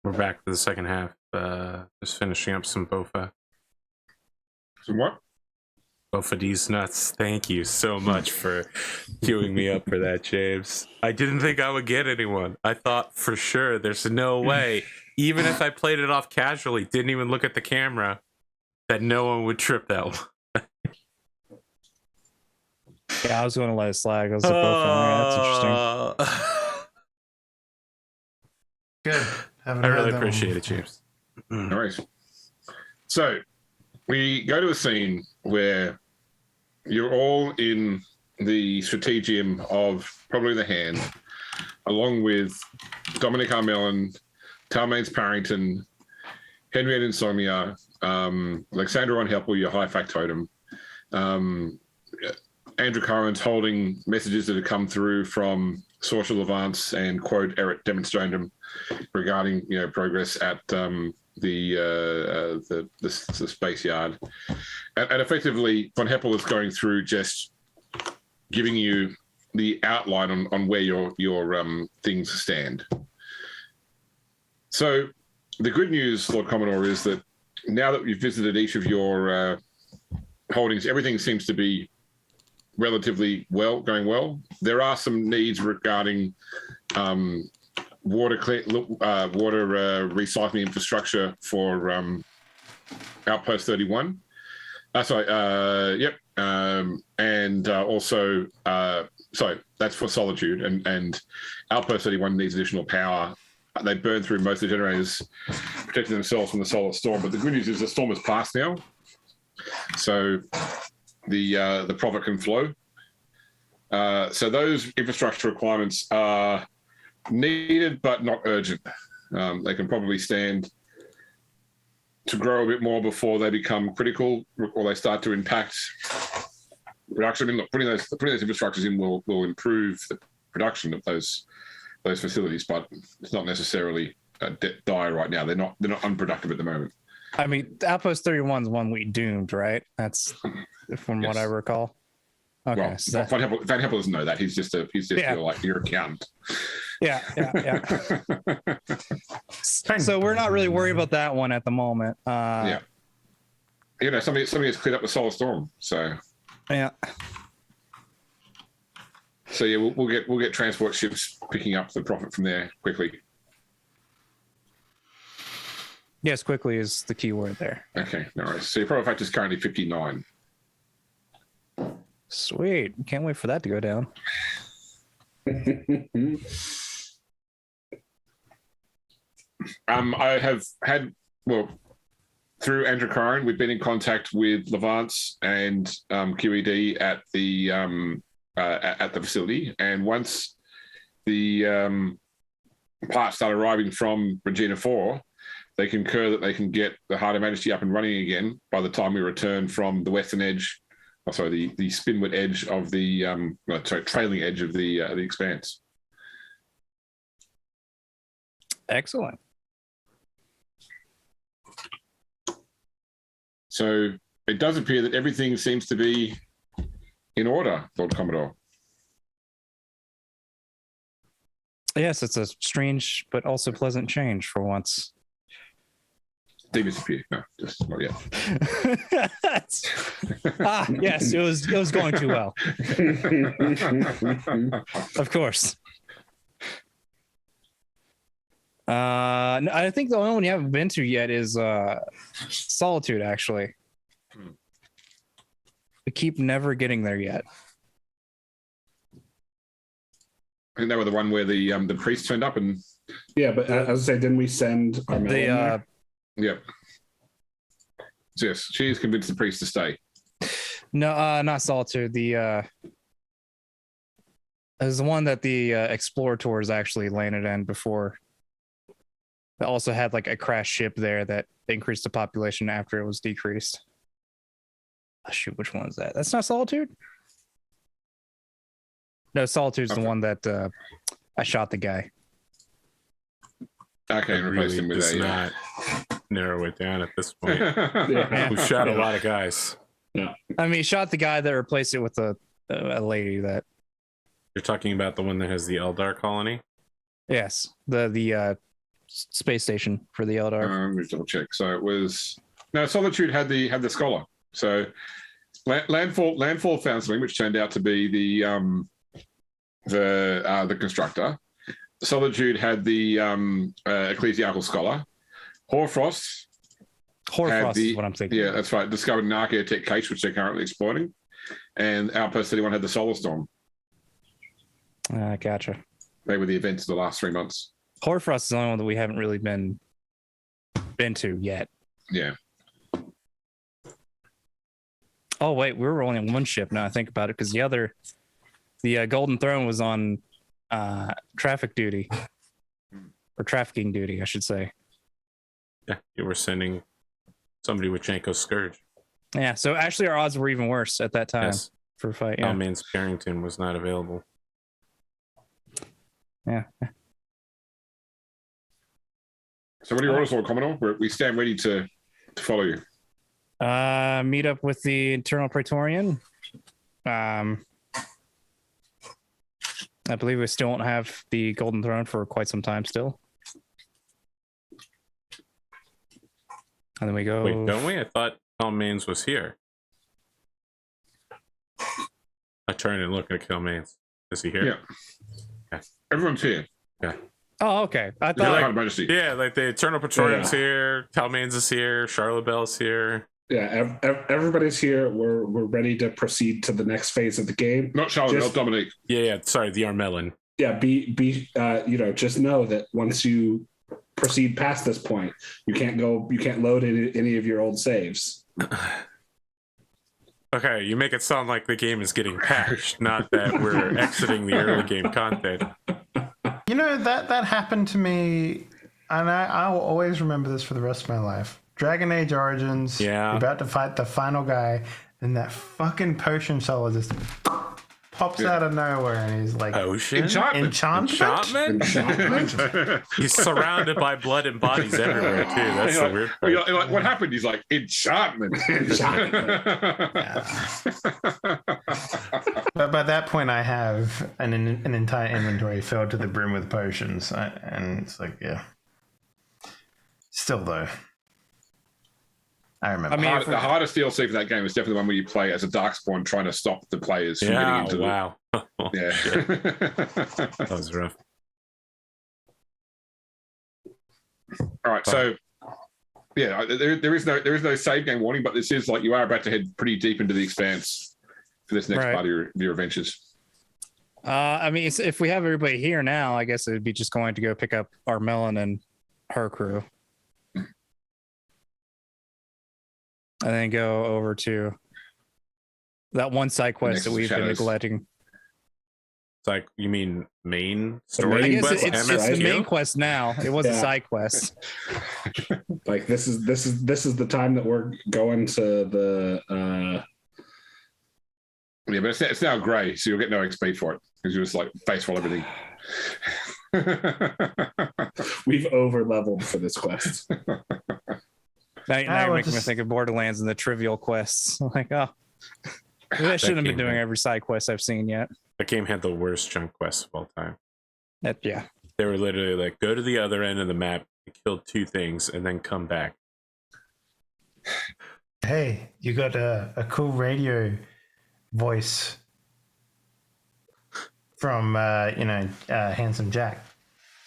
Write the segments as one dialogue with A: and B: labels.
A: We're back to the second half. Just finishing up some Bofa.
B: Some what?
A: Bofa D's nuts. Thank you so much for queuing me up for that, James. I didn't think I would get anyone. I thought for sure there's no way, even if I played it off casually, didn't even look at the camera, that no one would trip that one.
C: Yeah, I was going to let it slide. I was like, Bofa. That's interesting.
D: Good.
A: I really appreciate it, James.
B: No worries. So we go to a scene where you're all in the strategium of probably the Hand, along with Dominic Armelin, Talmains Parrington, Henriette Insomnia, Alexandra on Helpel, your high factotum. Androchiron's holding messages that have come through from Social Advance and quote Eric Demonstratum regarding progress at the space yard, and effectively von Heppel is going through just giving you the outline on where your things stand. So the good news, Lord Commodore, is that now that you've visited each of your holdings, everything seems to be relatively going well. There are some needs regarding water recycling infrastructure for Outpost 31. And also, sorry, that's for Solitude, and Outpost 31 needs additional power. They burn through most of the generators, protecting themselves from the solar storm. But the good news is the storm has passed now, so the profit can flow. So those infrastructure requirements are needed but not urgent. They can probably stand to grow a bit more before they become critical or they start to impact production. I mean, look, putting those infrastructures in will improve the production of those facilities, but it's not necessarily dire right now. They're not unproductive at the moment.
C: I mean, Outpost 31 is one we doomed, right? That's from what I recall. Okay,
B: well,
C: so
B: Van Heppel doesn't know that. He's just your accountant.
C: Yeah. So we're not really worried about that one at the moment.
B: Yeah. Somebody has cleared up the solar storm. So
C: yeah.
B: So yeah, we'll get transport ships picking up the profit from there quickly.
C: Yes, quickly is the key word there.
B: Okay, no worries. So your profit factor is currently 59.
C: Sweet. Can't wait for that to go down.
B: I have had, through Androchiron, we've been in contact with Levance and QED at the facility, and once the parts start arriving from Regina 4, they concur that they can get the Heart of Majesty up and running again by the time we return from the western edge, the spinward edge of the trailing edge of the Expanse.
C: Excellent.
B: So it does appear that everything seems to be in order, Lord Commodore.
C: Yes, it's a strange but also pleasant change for once.
B: Demons appear. No, just not yet.
C: Yes, it was going too well. Of course. No, I think the only one you haven't been to yet is Solitude, actually. We keep never getting there yet.
B: I think they were the one where the priest turned up and...
E: Yeah, but as I say, didn't we send our
B: Yeah. So yes, she is convinced the priest to stay.
C: No, not Solitude. It was the one that the Explorators actually landed in before. It also had like a crashed ship there that increased the population after it was decreased. Oh, shoot, which one is that? That's not Solitude? No, Solitude's the one that I shot the guy.
B: Okay, and replaced him with
A: not narrow it down at this point. We've shot a lot of guys.
E: Yeah.
C: I mean, shot the guy that replaced it with a lady that...
A: You're talking about the one that has the Eldar colony?
C: Yes. The space station for the Eldar.
B: Let me double check. So it was Solitude had the scholar. So Landfall found something which turned out to be the constructor. Solitude had the ecclesiastical scholar. Hoarfrost
C: is what I'm thinking.
B: Yeah, that's right. Discovered an architect case which they're currently exploiting, and Outpost 31 had the Solar Storm.
C: Gotcha.
B: They were the events of the last 3 months.
C: Hoarfrost is the only one that we haven't really been to yet.
B: Yeah.
C: Oh wait, we were only on one ship now I think about it, because the Golden Throne was on traffic duty, or trafficking duty, I should say.
A: Yeah, you were sending somebody with Janko's Scourge.
C: Yeah, so actually our odds were even worse at that time.
A: Yes.
C: For a fight. Yeah.
A: Alman's Carrington was not available.
C: Yeah.
B: So what are your orders, Lord Commodore? We stand ready to follow you.
C: Meet up with the Internal Praetorian. I believe we still won't have the Golden Throne for quite some time still. And then we go...
A: Wait, don't we? I thought Calmains was here. I turn and look at Calmains. Is he here?
B: Yeah.
A: Okay.
B: Everyone's here.
A: Yeah.
C: Oh, okay. I
B: They're
C: thought...
B: Majesty.
A: Yeah, like the Eternal Praetorian's here, Calmains is here, Charlotte Bell's here.
E: Yeah, everybody's here. We're ready to proceed to the next phase of the game.
B: Not Charlotte Bell, Dominique.
A: Yeah, sorry, the Armelin.
E: Yeah, just know that once you proceed past this point, you can't load any of your old saves.
A: Okay, you make it sound like the game is getting patched, not that we're exiting the early game content.
D: You know, that happened to me, and I will always remember this for the rest of my life. Dragon Age Origins,
A: yeah.
D: You're about to fight the final guy, and that fucking potion seller just pops out of nowhere, and he's like,
A: Potion?
D: Enchantment?
A: He's surrounded by blood and bodies everywhere, too. That's the weird part.
B: You're like, what happened? He's like, enchantment.
D: But by that point, I have an entire inventory filled to the brim with potions, and it's like, yeah. Still, though. I remember.
B: I mean, the hardest DLC for that game is definitely the one where you play as a Darkspawn trying to stop the players from getting into
A: wow.
B: Yeah.
A: That was rough.
B: All right, so yeah, there is no save game warning, but this is like you are about to head pretty deep into the Expanse for this next part of your adventures.
C: I mean, if we have everybody here now, I guess it would be just going to go pick up Armelin and her crew. And then go over to that one side quest that we've been neglecting.
A: It's like, you mean main story?
C: I guess
A: quest?
C: it's the main quest now. It was a side quest.
E: Like this is the time that we're going to the.
B: Yeah, but it's now grey, so you'll get no XP for it because you just like face roll everything.
E: We've over leveled for this quest.
C: Now you're making me think of Borderlands and the trivial quests. Like, oh, maybe I shouldn't have been doing every side quest I've seen yet.
A: That game had the worst junk quests of all time.
C: Yeah.
A: They were literally like, go to the other end of the map, kill 2 things, and then come back.
D: Hey, you got a cool radio voice from, Handsome Jack.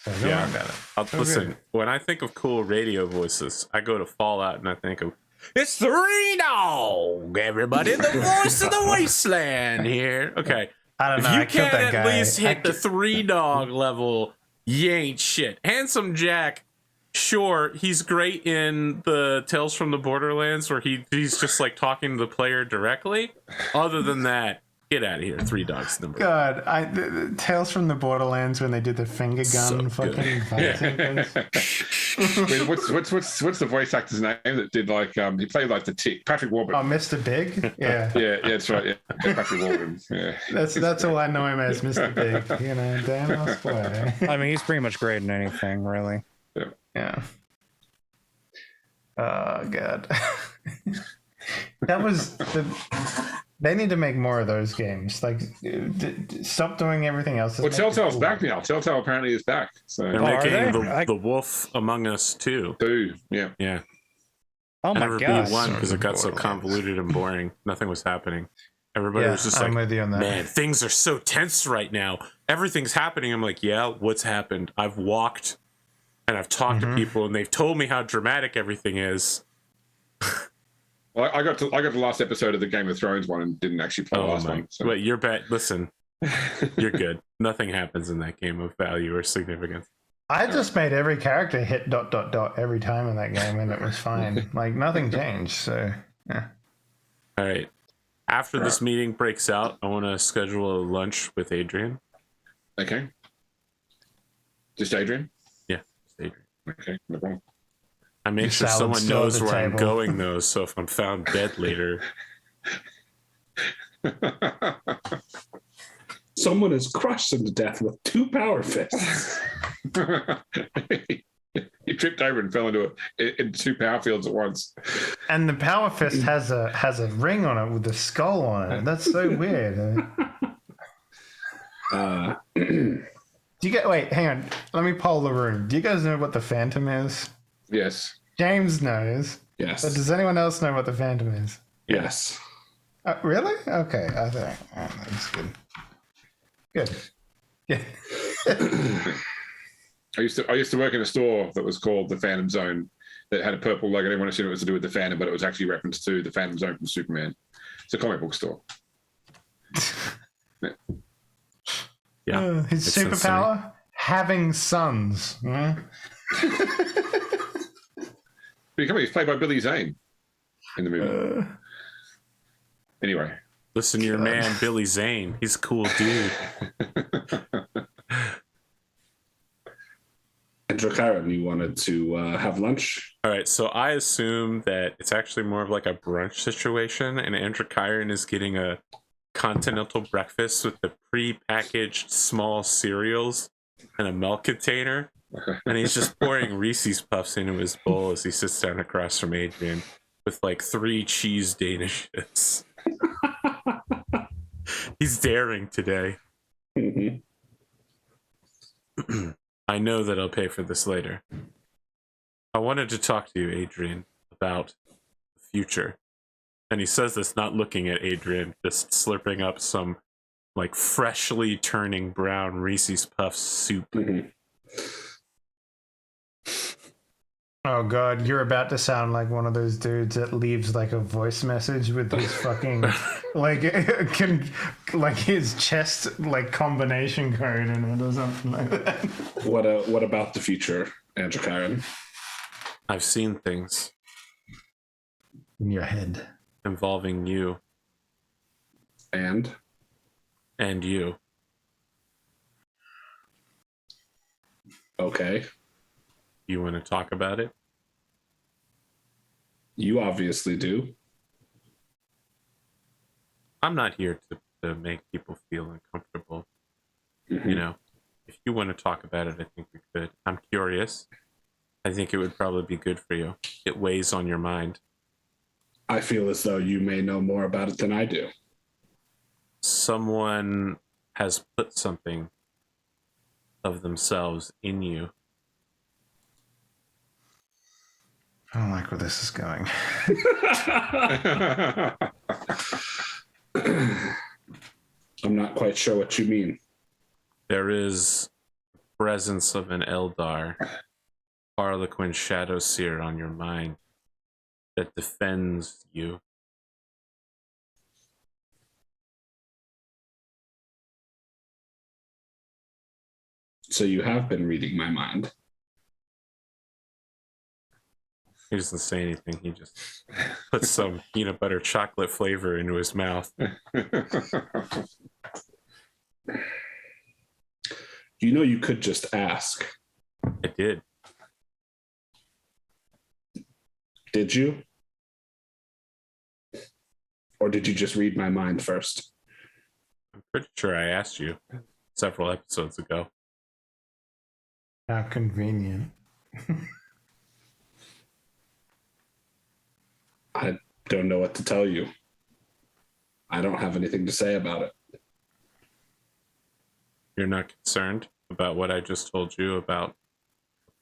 D: So don't worry about it.
A: Listen, when I think of cool radio voices, I go to Fallout and I think of, it's the Reno! Everybody, the voice of the wasteland here. Okay.
D: I don't know.
A: If you can't at least hit the 3-dog level, you ain't shit. Handsome Jack, sure, he's great in the Tales from the Borderlands where he's just like talking to the player directly. Other than that, get out of here. 3 dogs number.
D: God, the Tales from the Borderlands when they did the finger gun fucking fight sequence.
B: Wait, what's the voice actor's name that did like he played like the Tick? Patrick Warburton.
D: Oh, Mr. Big? Yeah.
B: Yeah, that's right. Yeah, Patrick Warburton. Yeah.
D: That's all I know him as, Mr. Big. You know, damn, I'll play.
C: I mean, he's pretty much great in anything, really.
D: Yeah. Oh God. That was They need to make more of those games. Like, stop doing everything else.
B: Well,
D: Just make
B: Telltale's
D: cool
B: back
D: ones.
B: now. Telltale apparently is back. So
A: They're
C: are
A: making
C: they?
A: the Wolf Among Us 2.
B: yeah.
A: Yeah.
C: Oh
A: I
C: my
A: never
C: god!
A: beat one because it got so
D: Borderlands.
A: convoluted and boring. Nothing was happening. Everybody
D: Yeah,
A: was just
D: I'm
A: like,
D: with you on that.
A: man, things are so tense right now. Everything's happening. I'm like, yeah, what's happened? I've walked and I've talked to people and they've told me how dramatic everything is.
B: Well, I got to the last episode of the Game of Thrones one and didn't actually play the last one. So.
A: But you're listen, you're good. Nothing happens in that game of value or significance.
D: I just made every character hit ... every time in that game, and it was fine. Like, nothing changed. So, yeah.
A: All right. After this meeting breaks out, I want to schedule a lunch with Adrian.
B: Okay. Just Adrian?
A: Yeah, just Adrian.
B: Okay, no problem.
A: I make
D: Your
A: sure
D: salad's
A: someone
D: still at
A: knows
D: the
A: where I'm
D: table.
A: going, though, so if I'm found dead later.
E: Someone is crushed into death with 2 power fists.
B: You tripped over and fell into 2 power fields at once.
D: And the Power Fist has a ring on it with a skull on it. That's so weird. Do you get? Wait, hang on. Let me poll the room. Do you guys know what the Phantom is?
B: Yes.
D: James knows.
E: Yes.
D: But does anyone else know what the Phantom is?
E: Yes.
D: Really? Okay. I think that's good. Good. Yeah.
B: I used to work in a store that was called the Phantom Zone that had a purple logo. Everyone assumed it was to do with the Phantom, but it was actually reference to the Phantom Zone from Superman. It's a comic book store.
A: Yeah.
D: His
A: it's
D: superpower? Having sons. Hmm?
B: He's played by Billy Zane in the movie. Anyway.
A: Listen to your man, Billy Zane. He's a cool dude.
E: Androchiron, you wanted to have lunch?
A: All right, so I assume that it's actually more of like a brunch situation, and Androchiron is getting a continental breakfast with the pre-packaged small cereals and a milk container, and he's just pouring Reese's Puffs into his bowl as he sits down across from Adrian with like 3 cheese Danishes. He's daring today.
E: Mm-hmm.
A: I know that I'll pay for this later. I wanted to talk to you, Adrian, about the future. And he says this not looking at Adrian, just slurping up some like freshly turning brown Reese's Puffs soup.
E: Mm-hmm.
D: Oh god, you're about to sound like one of those dudes that leaves like a voice message with his fucking like like his chest like combination code in it or something like that.
E: What about the future, Androchiron?
A: I've seen things
D: In your head.
A: involving you
E: And
A: you.
E: okay,
A: You want to talk about it?
E: you obviously do.
A: I'm not here to make people feel uncomfortable.
E: Mhm.
A: You know, if you want to talk about it, I think we could. I'm curious. I think it would probably be good for you. It weighs on your mind.
E: I feel as though you may know more about it than I do.
A: Someone has put something of themselves in you.
D: I don't like where this is going.
E: I'm not quite sure what you mean.
A: There is presence of an Eldar, Harlequin Shadow Seer on your mind that defends you.
E: So you have been reading my mind.
A: He doesn't say anything. He just puts some peanut butter chocolate flavor into his mouth.
E: You know, you could just ask.
A: I did.
E: Did you? Or did you just read my mind first?
A: I'm pretty sure I asked you several episodes ago.
D: How convenient.
E: I don't know what to tell you. I don't have anything to say about it.
A: You're not concerned about what I just told you about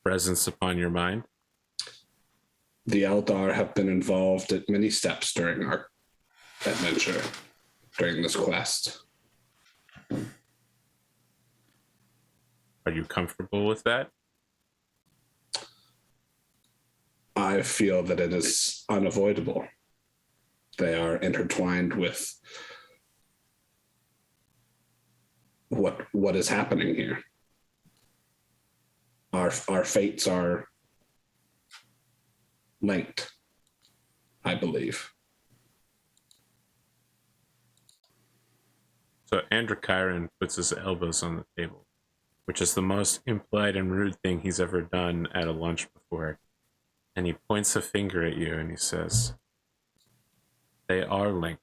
A: presence upon your mind?
E: The Eldar have been involved at many steps during our adventure, during this quest.
A: Are you comfortable with that?
E: I feel that it is unavoidable. They are intertwined with what is happening here. Our fates are linked, I believe.
A: So Androchiron puts his elbows on the table, which is the most impolite and rude thing he's ever done at a lunch before. And he points a finger at you and he says, they are linked,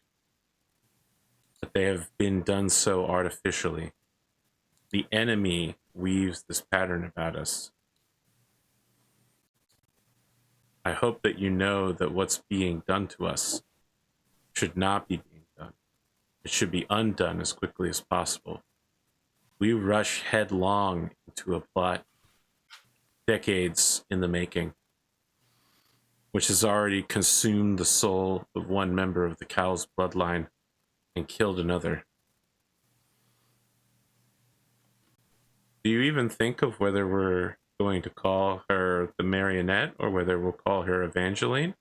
A: but they have been done so artificially. The enemy weaves this pattern about us. I hope that you know that what's being done to us should not be being done. It should be undone as quickly as possible. We rush headlong into a plot decades in the making, which has already consumed the soul of one member of the Cowles bloodline and killed another. Do you even think of whether we're going to call her the Marionette or whether we'll call her Evangeline?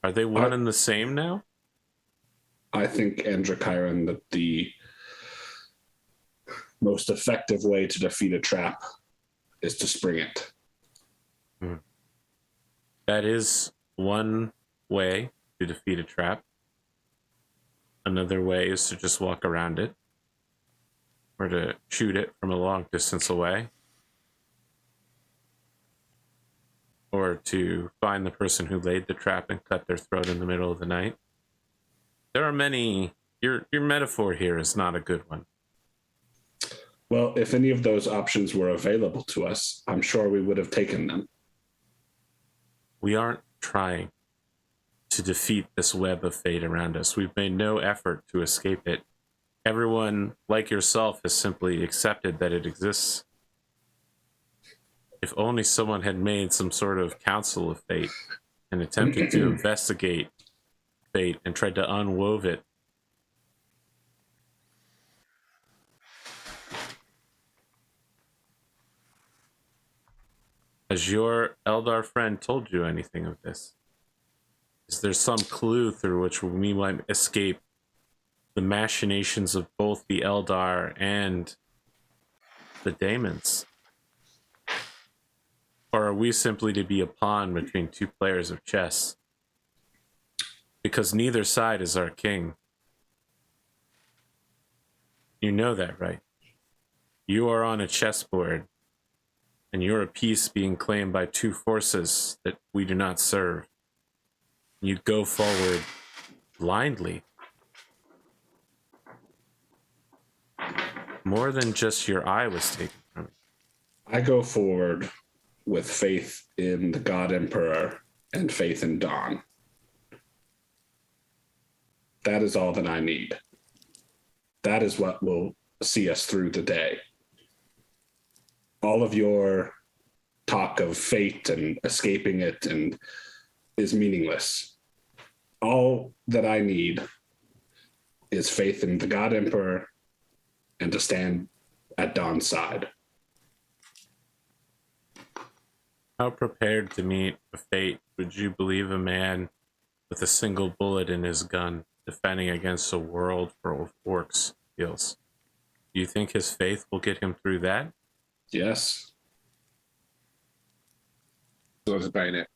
A: Are they one and the same now?
E: I think, Androchiron, that the most effective way to defeat a trap is to spring it.
A: That is one way to defeat a trap. Another way is to just walk around it, or to shoot it from a long distance away, or to find the person who laid the trap and cut their throat in the middle of the night. There are many. Your metaphor here is not a good one.
E: Well, if any of those options were available to us, I'm sure we would have taken them.
A: We aren't trying to defeat this web of fate around us. We've made no effort to escape it. Everyone, like yourself, has simply accepted that it exists. If only someone had made some sort of council of fate and attempted to investigate fate and tried to unwove it. Has your Eldar friend told you anything of this? Is there some clue through which we might escape the machinations of both the Eldar and the Daemons? Or are we simply to be a pawn between two players of chess? Because neither side is our king. You know that, right? You are on a chessboard, and you're a piece being claimed by two forces that we do not serve. You go forward blindly. More than just your eye was taken from it.
E: I go forward with faith in the God Emperor and faith in Dawn. That is all that I need. That is what will see us through the day. All of your talk of fate and escaping it and is meaningless. All that I need is faith in the God Emperor and to stand at Dawn's side.
A: How prepared to meet a fate would you believe a man with a single bullet in his gun defending against a world full of orcs feels? Do you think his faith will get him through that?
E: Yes.
B: So it's a bayonet.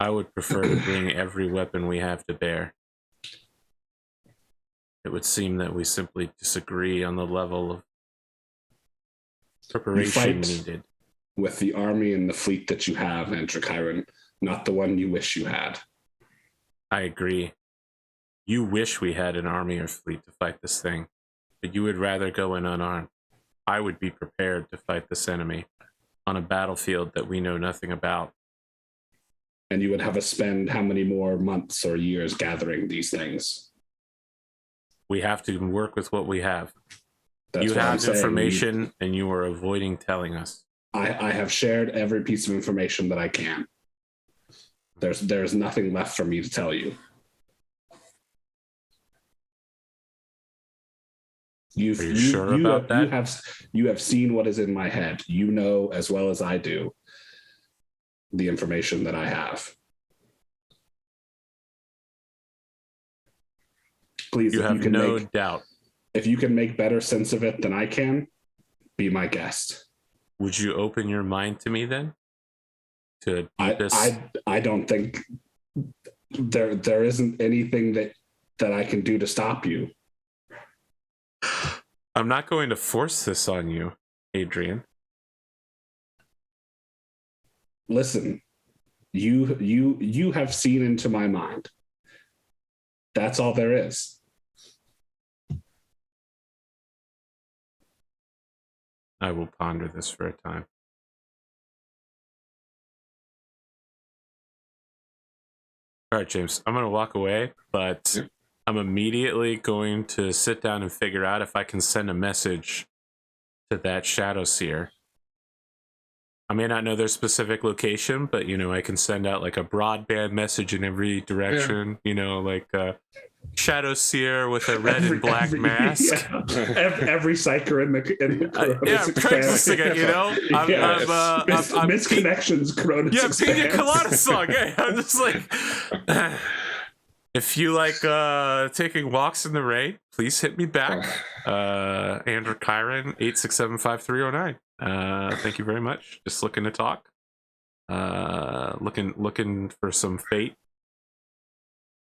A: I would prefer to bring every weapon we have to bear. It would seem that we simply disagree on the level of preparation needed.
E: With the army and the fleet that you have, Androchiron, not the one you wish you had.
A: I agree. You wish we had an army or fleet to fight this thing, but you would rather go in unarmed. I would be prepared to fight this enemy on a battlefield that we know nothing about.
E: And you would have us spend how many more months or years gathering these things?
A: We have to work with what we have.
E: That's
A: You
E: what I'm
A: have
E: saying.
A: information, and you are avoiding telling us.
E: I have shared every piece of information that I can. There's nothing left for me to tell you.
A: Are you sure about that?
E: You have seen what is in my head. You know as well as I do the information that I have. Please,
A: You have no doubt.
E: If you can make better sense of it than I can, be my guest.
A: Would you open your mind to me then? To
E: I don't think there isn't anything that I can do to stop you.
A: I'm not going to force this on you, Adrian.
E: Listen, you have seen into my mind. That's all there is.
A: I will ponder this for a time. All right, James, I'm going to walk away, but I'm immediately going to sit down and figure out if I can send a message to that Shadow Seer. I may not know their specific location, but, you know, I can send out like a broadband message in every direction, you know, like Shadow Seer with a red and black mask.
E: Yeah. Every psyker in the
A: yeah, I'm practicing it, you know. I'm
E: misconnections. Koronus Expanse.
A: Pina Colada song. Yeah, I'm just like, if you like taking walks in the rain, please hit me back. Androchiron 8675309. Thank you very much. Just looking to talk. Looking for some fate.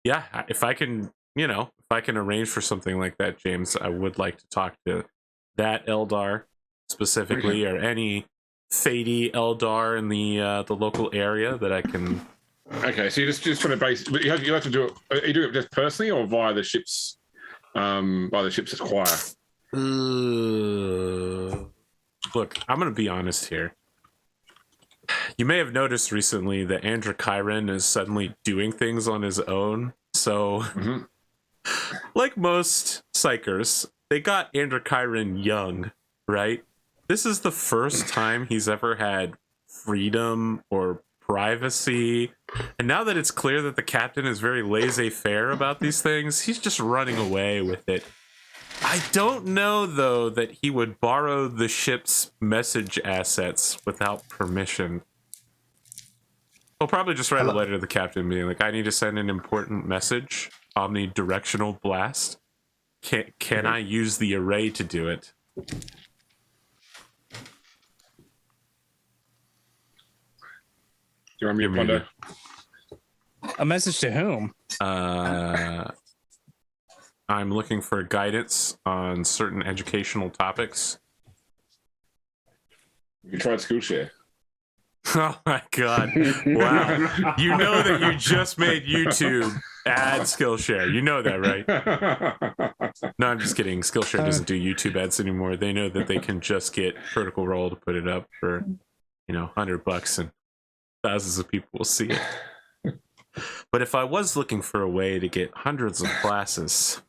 A: Yeah, if I can, you know, if I can arrange for something like that, James, I would like to talk to that Eldar specifically, or any fatey Eldar in the local area that I can.
B: Okay, so you're just trying to base. You have to do it. Are you doing it just personally or via the ship's choir?
A: Look, I'm gonna be honest here. You may have noticed recently that Androchiron is suddenly doing things on his own. So, like most psychers, they got Androchiron young, right? This is the first time he's ever had freedom or privacy. And now that it's clear that the captain is very laissez-faire about these things, he's just running away with it. I don't know, though, that he would borrow the ship's message assets without permission. He'll probably just write a letter to the captain being like, I need to send an important message. Omnidirectional blast. Can I use the array to do it?
B: You want me to ponder?
C: A message to whom?
A: I'm looking for guidance on certain educational topics.
B: You tried Skillshare.
A: Oh my god. Wow. You know that you just made YouTube add Skillshare. You know that, right? No, I'm just kidding. Skillshare doesn't do YouTube ads anymore. They know that they can just get Critical Role to put it up for, you know, $100 and thousands of people will see it. But if I was looking for a way to get hundreds of classes...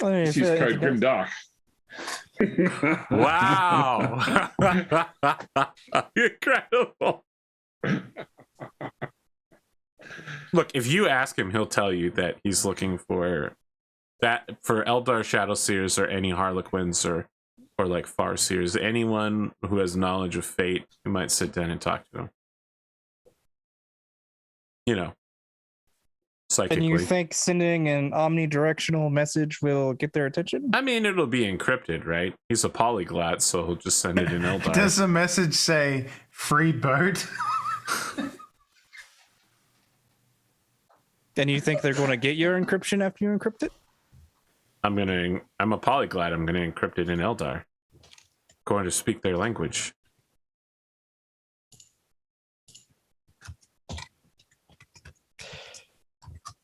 B: Use code Grimdark.
A: Wow. Incredible. Look, if you ask him, he'll tell you that he's looking for that for Eldar Shadow Seers or any Harlequins or like Farseers, anyone who has knowledge of fate, you might sit down and talk to him. You know, psychically.
C: And you think sending an omnidirectional message will get their attention?
A: I mean, it'll be encrypted, right? He's a polyglot, so he'll just send it in Eldar.
D: Does the message say free boat?
C: Then you think they're going to get your encryption after you encrypt it?
A: I'm a polyglot. I'm going to encrypt it in Eldar. Going to speak their language.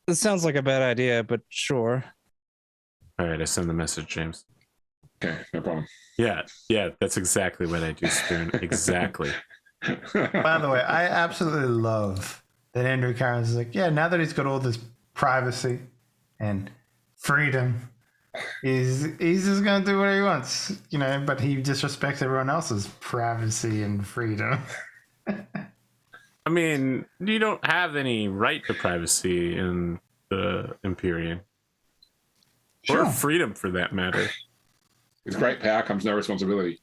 C: This sounds like a bad idea, but sure.
A: All right, I send the message, James.
B: Okay, no problem.
A: Yeah, that's exactly what I do, Spoon. Exactly.
D: By the way, I absolutely love that Androchiron is like, yeah, now that he's got all this privacy and freedom, he's just gonna do what he wants, you know, but he disrespects everyone else's privacy and freedom.
A: I mean, you don't have any right to privacy in the Empyrean.
D: Sure.
A: Or freedom, for that matter.
B: With great power comes no responsibility.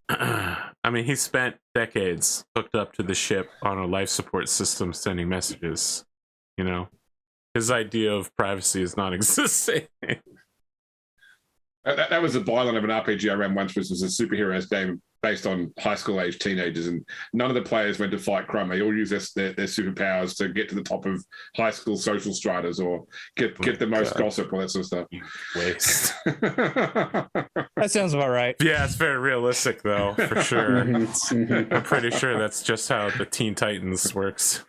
A: I mean, he spent decades hooked up to the ship on a life support system sending messages. You know? His idea of privacy is not existing.
B: That was the byline of an RPG I ran once, which was a superheroes game based on high school age teenagers, and none of the players went to fight crime. They all used their superpowers to get to the top of high school social stratas or get the most gossip, all that sort of stuff.
A: Waste.
C: That sounds about right.
A: Yeah, it's very realistic, though, for sure. I'm pretty sure that's just how the Teen Titans works.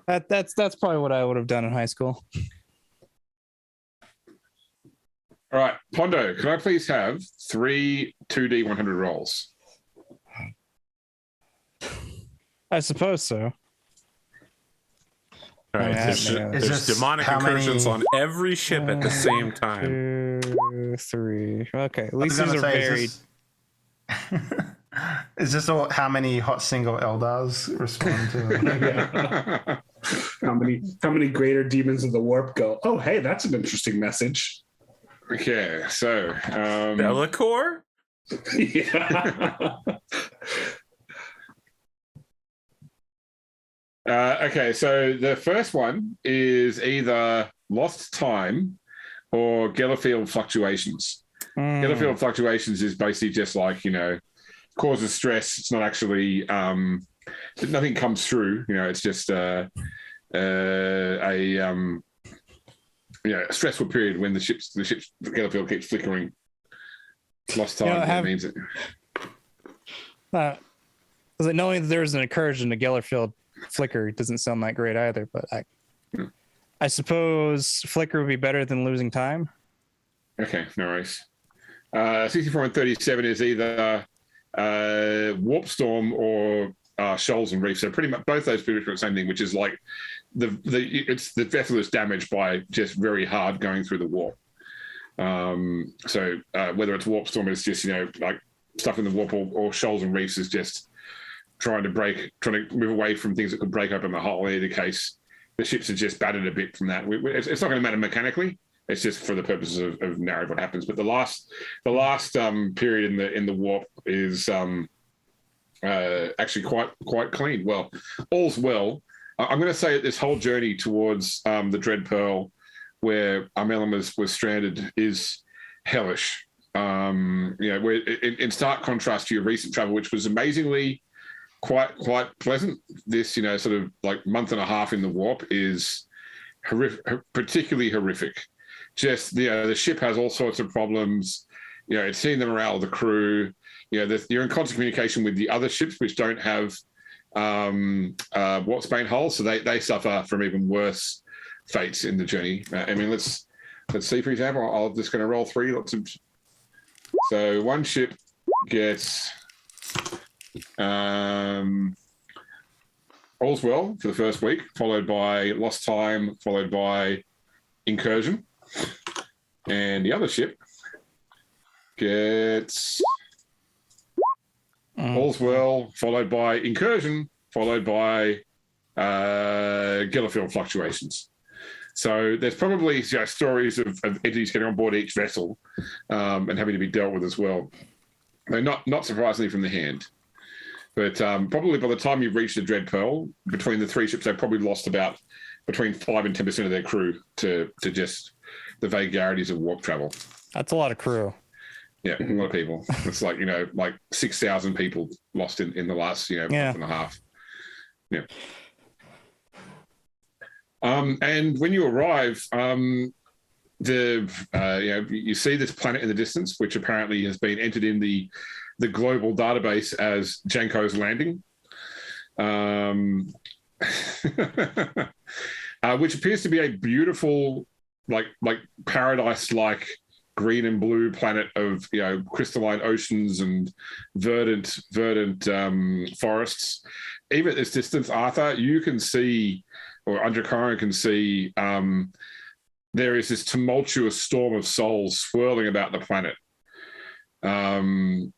C: That's probably what I would have done in high school.
B: All right, Pondo, can I please have 3 2D 100 rolls?
C: I suppose so.
A: All right, there's demonic incursions on every ship at the same time.
C: 2, 3. Okay, at least these are varied.
D: Is this all, how many hot single Eldars respond to?
E: How many greater demons of the warp go, oh, hey, that's an interesting message.
B: Okay, so
A: Bellicor?
E: Yeah.
B: Okay, so the first one is either Lost Time or Gellerfield Fluctuations. Gellerfield Fluctuations is basically just like, you know, causes stress. It's not actually nothing comes through. You know, it's just a stressful period when the ship's Gellerfield keeps flickering. Lost time means it.
C: Knowing that there's an incursion to Gellerfield flicker doesn't sound that great either, but I suppose flicker would be better than losing time.
B: Okay, no worries. 64 and 37 is either Warp Storm or Shoals and Reef. So pretty much both those people are the same thing, which is like the vessel is damaged by just very hard going through the warp. So whether it's Warp Storm, it's just, you know, like stuff in the warp, or Shoals and Reefs is just trying to move away from things that could break open the hull. In either case, the ships are just battered a bit from that. It's not going to matter mechanically. It's just for the purposes of narrative what happens. But the last period in the warp is actually quite clean. Well, all's well. I'm going to say that this whole journey towards the Dread Pearl, where Amelin was stranded, is hellish. You know, where in stark contrast to your recent travel, which was amazingly quite pleasant. This, you know, sort of like month and a half in the warp is particularly horrific. Just, you know, the ship has all sorts of problems. You know, it's seeing the morale of the crew. You know, you're in constant communication with the other ships which don't have Warpsbane hulls, so they suffer from even worse fates in the journey. I mean, let's see. For example, I'm just going to roll 3. So one ship gets all's well for the first week, followed by Lost Time, followed by Incursion, and the other ship gets all's well, followed by Incursion, followed by Gellerfield Fluctuations. So there's probably, you know, stories of entities getting on board each vessel and having to be dealt with as well. They're not surprisingly from the hand. But probably by the time you've reached the Dread Pearl, between the 3 ships, they've probably lost about between 5 and 10% of their crew to just the vagaries of warp travel.
C: That's a lot of crew.
B: Yeah, a lot of people. It's like, you know, like 6,000 people lost in the last, you know, month and a half. Yeah. And when you arrive, you know, you see this planet in the distance, which apparently has been entered in the global database as Janko's Landing. which appears to be a beautiful, like paradise-like green and blue planet of crystalline oceans and verdant forests. Even at this distance, Arthur, you can see, or Androchiron can see, there is this tumultuous storm of souls swirling about the planet. The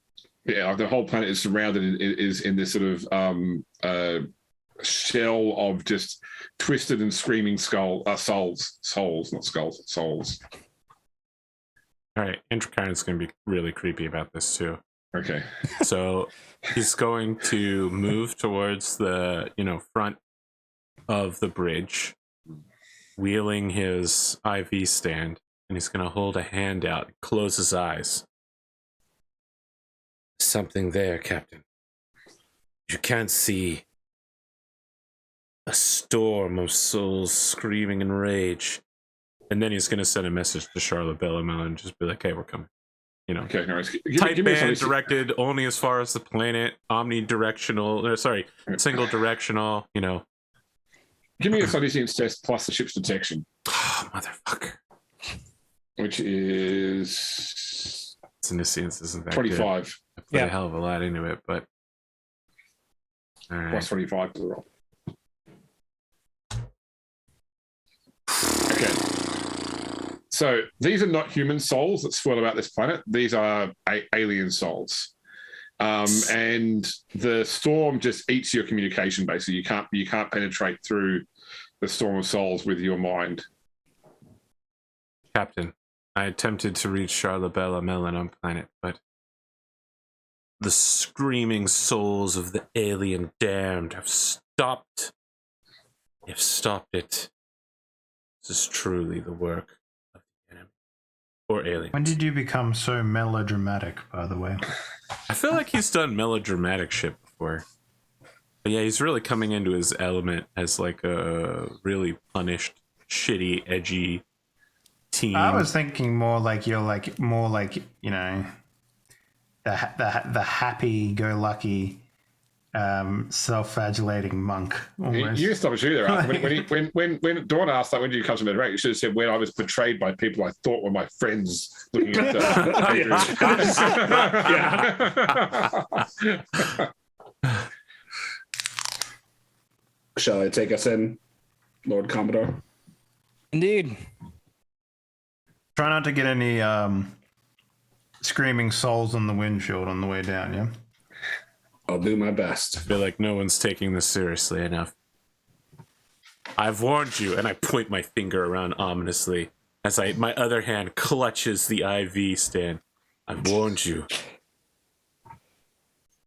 B: whole planet is surrounded is in this sort of shell of just twisted and screaming souls, not skulls, souls.
A: All right, Androchiron's going to be really creepy about this too.
B: Okay.
A: So he's going to move towards the front of the bridge, wheeling his IV stand, and he's going to hold a hand out, close his eyes. Something there, Captain. You can't see a storm of souls screaming in rage. And then he's going to send a message to Charlotte Bellamel and just be like, hey, we're coming.
B: Okay, no,
A: Tight band directed only as far as the planet, single directional,
B: Give me a Silesians test plus the ship's detection.
A: Oh, motherfucker.
B: Which is...
A: Silesians isn't that
B: 25.
A: Good. I put a hell of a lot into it, but... All right.
B: Plus 25 to the roll. Okay. So these are not human souls that swirl about this planet. These are alien souls. And the storm just eats your communication, basically. You can't penetrate through the storm of souls with your mind.
A: Captain, I attempted to reach Charlotte Bellamel on planet, but the screaming souls of the alien damned have stopped. They've stopped it. This is truly the work of the enemy. Or alien.
D: When did you become so melodramatic, by the way?
A: I feel like he's done melodramatic shit before. But yeah, he's really coming into his element as like a really punished, shitty, edgy teen.
D: I was thinking more like you're like more like the happy-go-lucky, self-flagellating monk. Almost.
B: You stop shooting there, Arthur. When Dawn asked, like, when did you come to Medrake, you should have said when I was betrayed by people I thought were my friends looking at the
E: Shall I take us in, Lord Commodore?
C: Indeed.
D: Try not to get any screaming souls on the windshield on the way down, yeah?
E: I'll do my best.
A: I feel like no one's taking this seriously enough. I've warned you, and I point my finger around ominously as my other hand clutches the IV stand. I've warned you.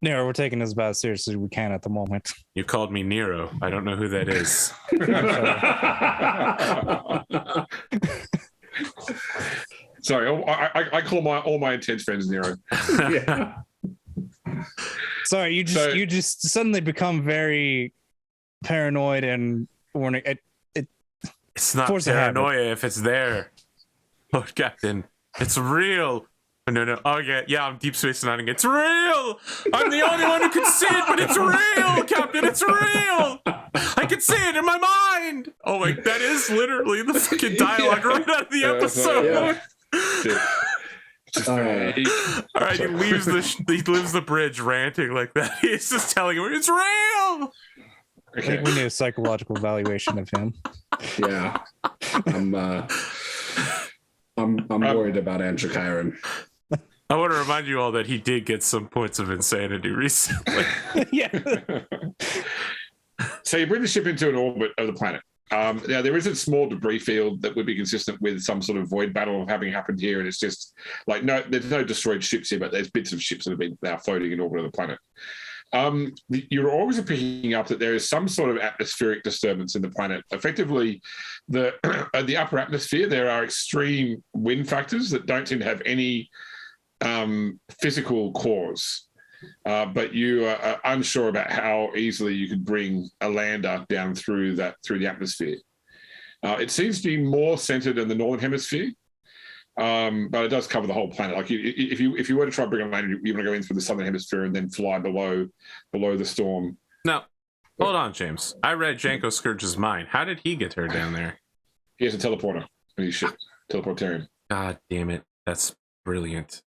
C: Nero, we're taking this about as seriously as we can at the moment.
A: You called me Nero. I don't know who that is.
B: Sorry, I call all my intense friends Nero.
E: Yeah.
C: Sorry, you just suddenly become very paranoid and warning.
A: It's not paranoia if it's there, Lord Captain. It's real. No. Oh yeah, I'm Deep Space Nining. It's real. I'm the only one who can see it, but it's real, Captain. It's real. I can see it in my mind. Oh my, that is literally the fucking dialogue right out of the episode.
C: Yeah.
A: All right, he leaves the bridge ranting like that. He's just telling him it's real.
C: I think we need a psychological evaluation of him.
E: Yeah, I'm worried about Androchiron.
A: I want to remind you all that he did get some points of insanity recently.
C: Yeah.
B: So you bring the ship into an orbit of the planet. Now, there is a small debris field that would be consistent with some sort of void battle having happened here, and it's just like there's no destroyed ships here, but there's bits of ships that have been now floating in orbit of the planet. You're always picking up that there is some sort of atmospheric disturbance in the planet. Effectively, the upper atmosphere, there are extreme wind factors that don't seem to have any physical cause. But you are unsure about how easily you could bring a lander down through the atmosphere. It seems to be more centered in the northern hemisphere, but it does cover the whole planet. Like if you were to try to bring a lander, you want to go in through the southern hemisphere and then fly below the storm.
A: Now, Hold on, James. I read Janko Scourge's mind. How did he get her down there?
B: He has a teleporter. He's shit. Teleportarian.
A: God damn it. That's brilliant.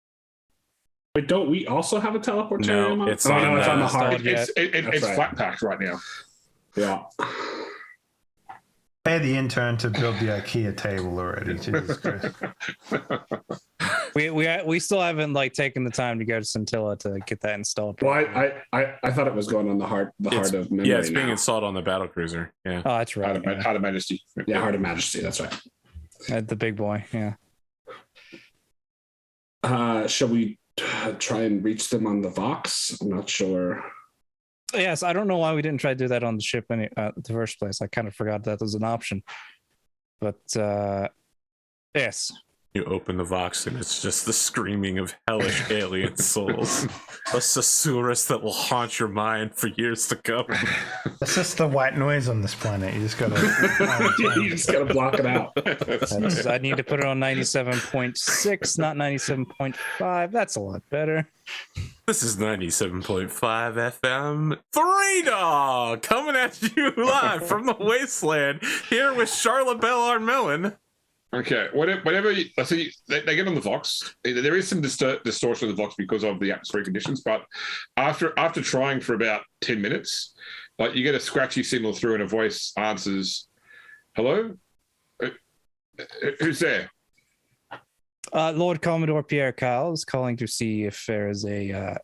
E: Wait, don't we also have a teleportarium?
A: No, it's
E: oh,
A: on
E: no, it's
A: the-
E: on the
C: installed
E: heart.
C: yet.
B: It's
E: right.
B: flat packed right now.
E: Yeah.
D: Pay the intern to build the IKEA table already. Jesus Christ.
C: We still haven't like taken the time to go to Scintilla to get that installed.
E: Well, I thought it was going on the heart of memory.
A: Yeah, it's being
E: now.
A: installed on the battlecruiser. Yeah.
C: Oh, that's right.
B: Heart of Majesty.
E: Yeah, Heart of Majesty. That's right.
C: The big boy. Yeah.
E: Shall we try and reach them on the Vox? I'm not sure.
C: Yes, I don't know why we didn't try to do that on the ship in the first place. I kind of forgot that was an option. But yes.
A: You open the Vox and it's just the screaming of hellish alien souls. A Susurrus that will haunt your mind for years to come.
D: That's just the white noise on this planet. You just gotta.
E: You just gotta block it out.
C: I need to put it on 97.6, not 97.5. That's a lot better.
A: This is 97.5 FM. Three Dog coming at you live from the wasteland here with Charlotte Bell Armelin.
B: Okay, whatever. They get on the Vox. There is some distortion of the Vox because of the atmospheric conditions, but after trying for about 10 minutes, like you get a scratchy signal through and a voice answers, "Hello, who's there?"
C: Lord Commodore Pierre Cowles calling to see if there is a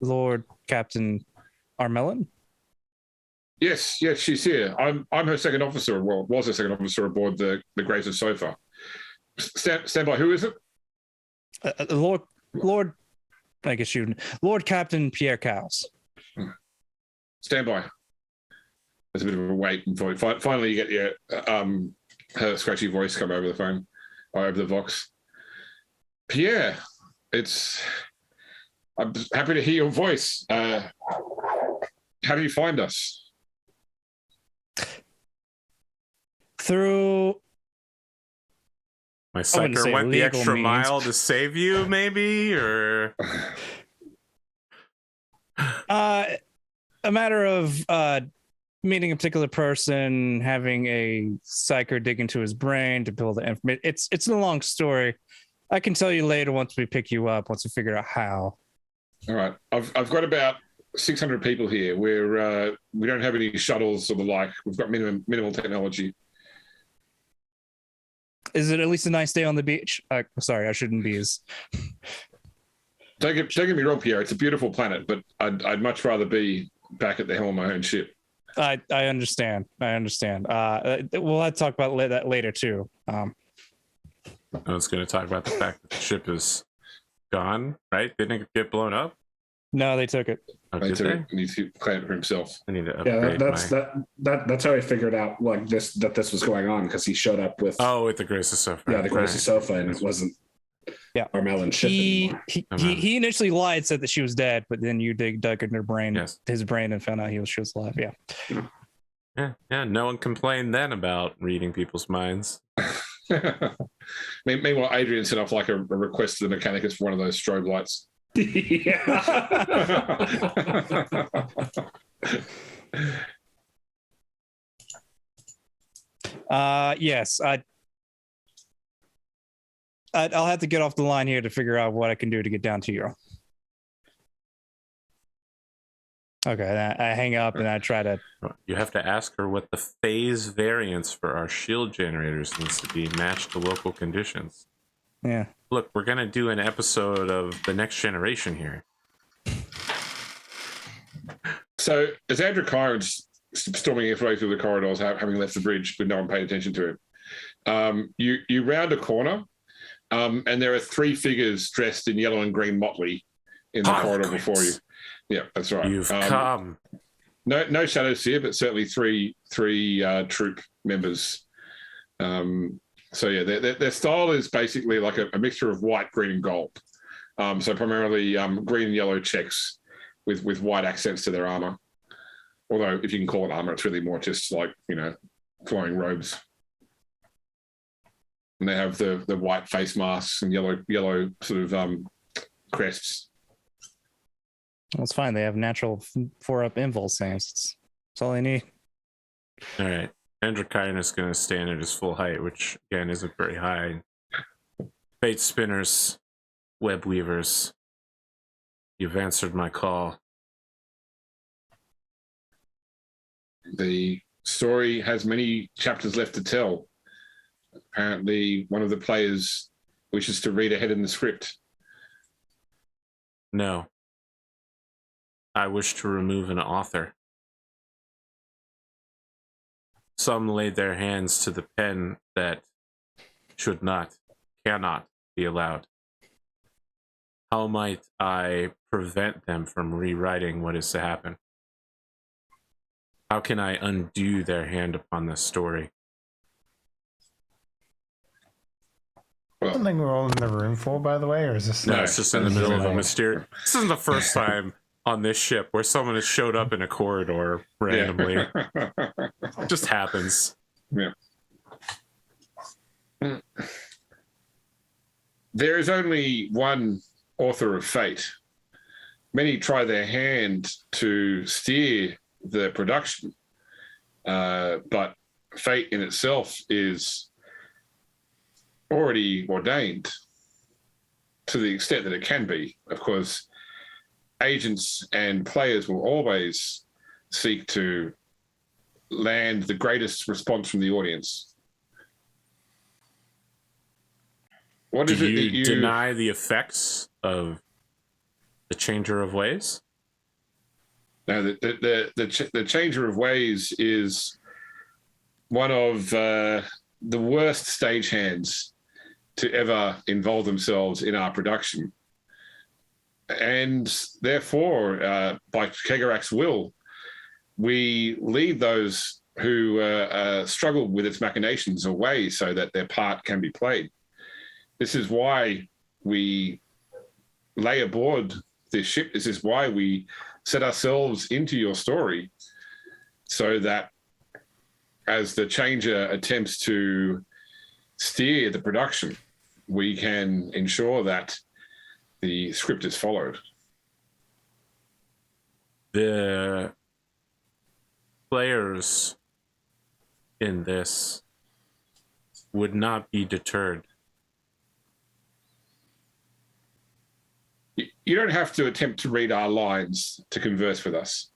C: Lord Captain Armelin.
B: Yes, she's here. I'm her second officer. Well, was her second officer aboard the Graves of Sofa. Stand by. Who is it?
C: Lord, I guess you, Lord Captain Pierre Cowles.
B: Stand by. There's a bit of a wait until finally you get her scratchy voice come over the phone, or over the Vox. Pierre, I'm happy to hear your voice. How do you find us?
C: Through
A: My
C: wouldn't
A: psyker
C: say
A: went the
C: legal
A: extra
C: means.
A: mile to save you, maybe? Or
C: a matter of meeting a particular person, having a psyker dig into his brain to build the information. It's a long story. I can tell you later once we pick you up, once we figure out how.
B: All right. I've got about 600 people here. We don't have any shuttles or the like. We've got minimal technology.
C: Is it at least a nice day on the beach? Sorry, I shouldn't be as.
B: Don't get me wrong, Pierre. It's a beautiful planet, but I'd much rather be back at the helm of my own ship.
C: I understand. We'll have to talk about that later too.
A: I was going to talk about the fact that the ship is gone, right? Didn't it get blown up?
C: No, they took it.
A: Oh, did they?
B: He needs to claim it for himself.
A: I need to
E: Yeah,
A: upgrade
E: that's how I figured out like this was going on, because he showed up with
A: with the Grace of Sofa.
E: the Gracie sofa, and it wasn't Armellin's ship anymore.
C: He initially lied, said that she was dead, but then you dug into his brain, and found out she was alive. Yeah.
A: Yeah. No one complained then about reading people's minds.
B: Meanwhile, Adrian sent off like a request to the Mechanicus for one of those strobe lights.
C: Yes, I'll have to get off the line here to figure out what I can do to get down to you. Okay, I hang up and I try to.
A: You have to ask her what the phase variance for our shield generators needs to be matched to local conditions.
C: Yeah.
A: Look, we're going to do an episode of The Next Generation here.
B: So as Androchiron's storming his way through the corridors, having left the bridge with no one paying attention to him, you round a corner, and there are three figures dressed in yellow and green motley in the corridor before you. Yeah, that's right.
A: You've come.
B: No shadows here, but certainly three troop members. So yeah, their style is basically like a mixture of white, green, and gold. So primarily green and yellow checks with white accents to their armor. Although if you can call it armor, it's really more just like, flowing robes. And they have the white face masks and yellow sort of crests.
C: Well, it's fine. They have natural 4-up invul saves. That's all I need.
A: All right. Androchiron is going to stand at his full height, which again isn't very high. Fate spinners, web weavers, you've answered my call.
B: The story has many chapters left to tell. Apparently, one of the players wishes to read ahead in the script.
A: No. I wish to remove an author. Some laid their hands to the pen that should not, cannot be allowed. How might I prevent them from rewriting what is to happen? How can I undo their hand upon this story?
D: Something we're all in the room for, by the way, or is this?
A: No, it's just in the middle of a
B: No.
A: mysterious. This isn't the first time on this ship where someone has showed up in a corridor randomly.
B: Yeah.
A: It just happens.
B: Yeah. There is only one author of fate. Many try their hand to steer the production, but fate in itself is already ordained to the extent that it can be. Of course, agents and players will always seek to land the greatest response from the audience. What
A: Do
B: is it that
A: you deny the effects of the Changer of Ways?
B: Now, the Changer of Ways is one of the worst stagehands to ever involve themselves in our production. And therefore, by Kegarak's will, we lead those who struggle with its machinations away so that their part can be played. This is why we lay aboard this ship. This is why we set ourselves into your story, so that as the Changer attempts to steer the production, we can ensure that the script is followed.
A: The players in this would not be deterred.
B: You don't have to attempt to read our lines to converse with us.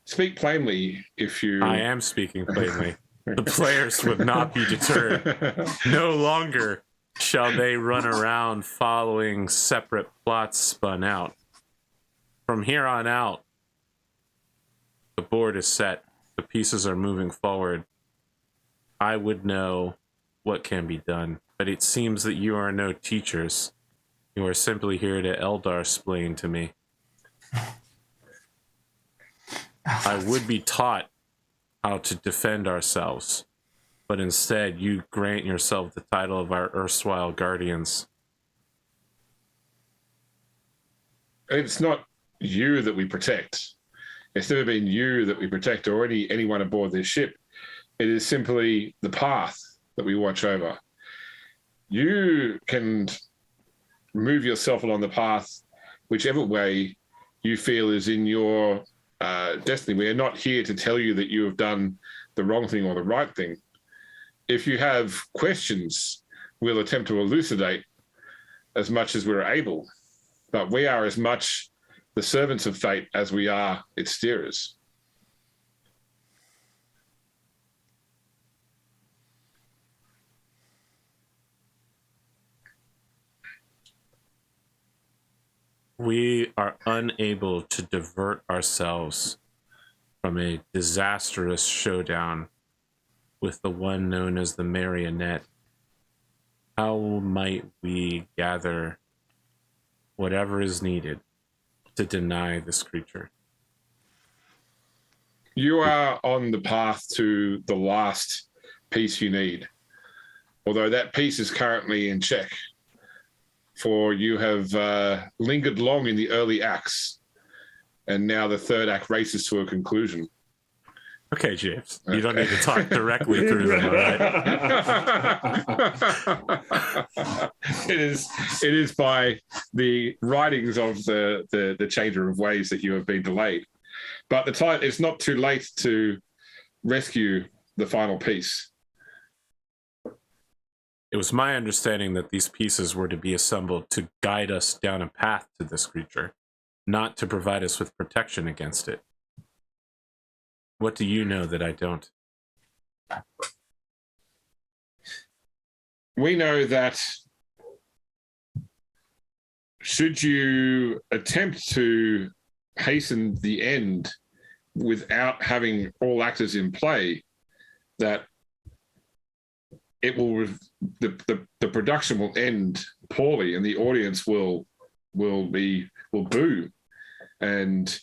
B: Speak plainly if you...
A: I am speaking plainly. The players would not be deterred. No longer shall they run around following separate plots spun out. From here on out, the board is set. The pieces are moving forward. I would know what can be done, but it seems that you are no teachers. You are simply here to Eldar-splain to me. I would be taught how to defend ourselves, but instead you grant yourself the title of our erstwhile guardians.
B: It's not you that we protect. It's never been you that we protect or anyone aboard this ship. It is simply the path that we watch over. You can move yourself along the path whichever way you feel is in your destiny. We are not here to tell you that you have done the wrong thing or the right thing. If you have questions, we'll attempt to elucidate as much as we're able. But we are as much the servants of fate as we are its steerers.
A: We are unable to divert ourselves from a disastrous showdown with the one known as the Marionette. How might we gather whatever is needed to deny this creature?
B: You are on the path to the last piece you need, although that piece is currently in check. For you have lingered long in the early acts, and now the third act races to a conclusion.
A: Okay, James, you don't need to talk directly through them, all right?
B: It is by the writings of the Changer of Ways that you have been delayed. But it's not too late to rescue the final piece.
A: It was my understanding that these pieces were to be assembled to guide us down a path to this creature, not to provide us with protection against it. What do you know that I don't?
B: We know that should you attempt to hasten the end without having all actors in play, that it will the production will end poorly and the audience will boo, and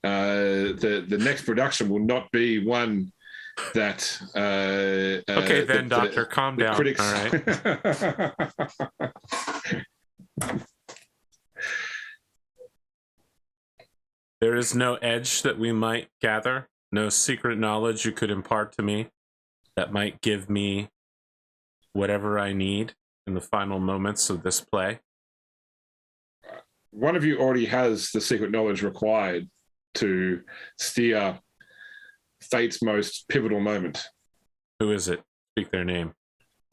B: the next production will not be one that
A: okay then, Doctor, calm down.
B: Critics...
A: All right. There is no edge that we might gather, no secret knowledge you could impart to me that might give me whatever I need in the final moments of this play.
B: One of you already has the secret knowledge required to steer fate's most pivotal moment.
A: Who is it? Speak their name.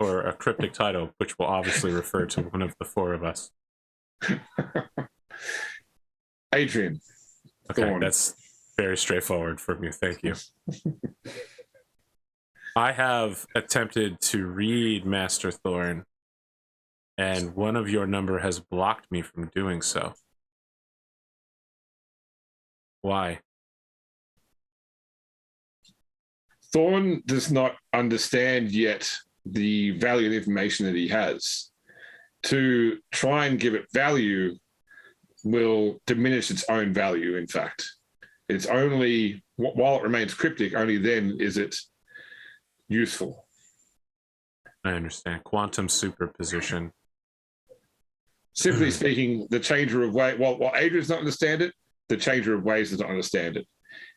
A: Or a cryptic title, which will obviously refer to one of the four of us.
B: Adrian.
A: Okay,
B: Thorne.
A: That's very straightforward from you. Thank you. I have attempted to read Master Thorne, and one of your number has blocked me from doing so. Why?
B: Thorne does not understand yet the value of the information that he has. To try and give it value will diminish its own value, in fact. It's only, while it remains cryptic, only then is it useful.
A: I understand. Quantum superposition.
B: Simply speaking, the changer of ways, while Adrian does not understand it, the changer of ways does not understand it.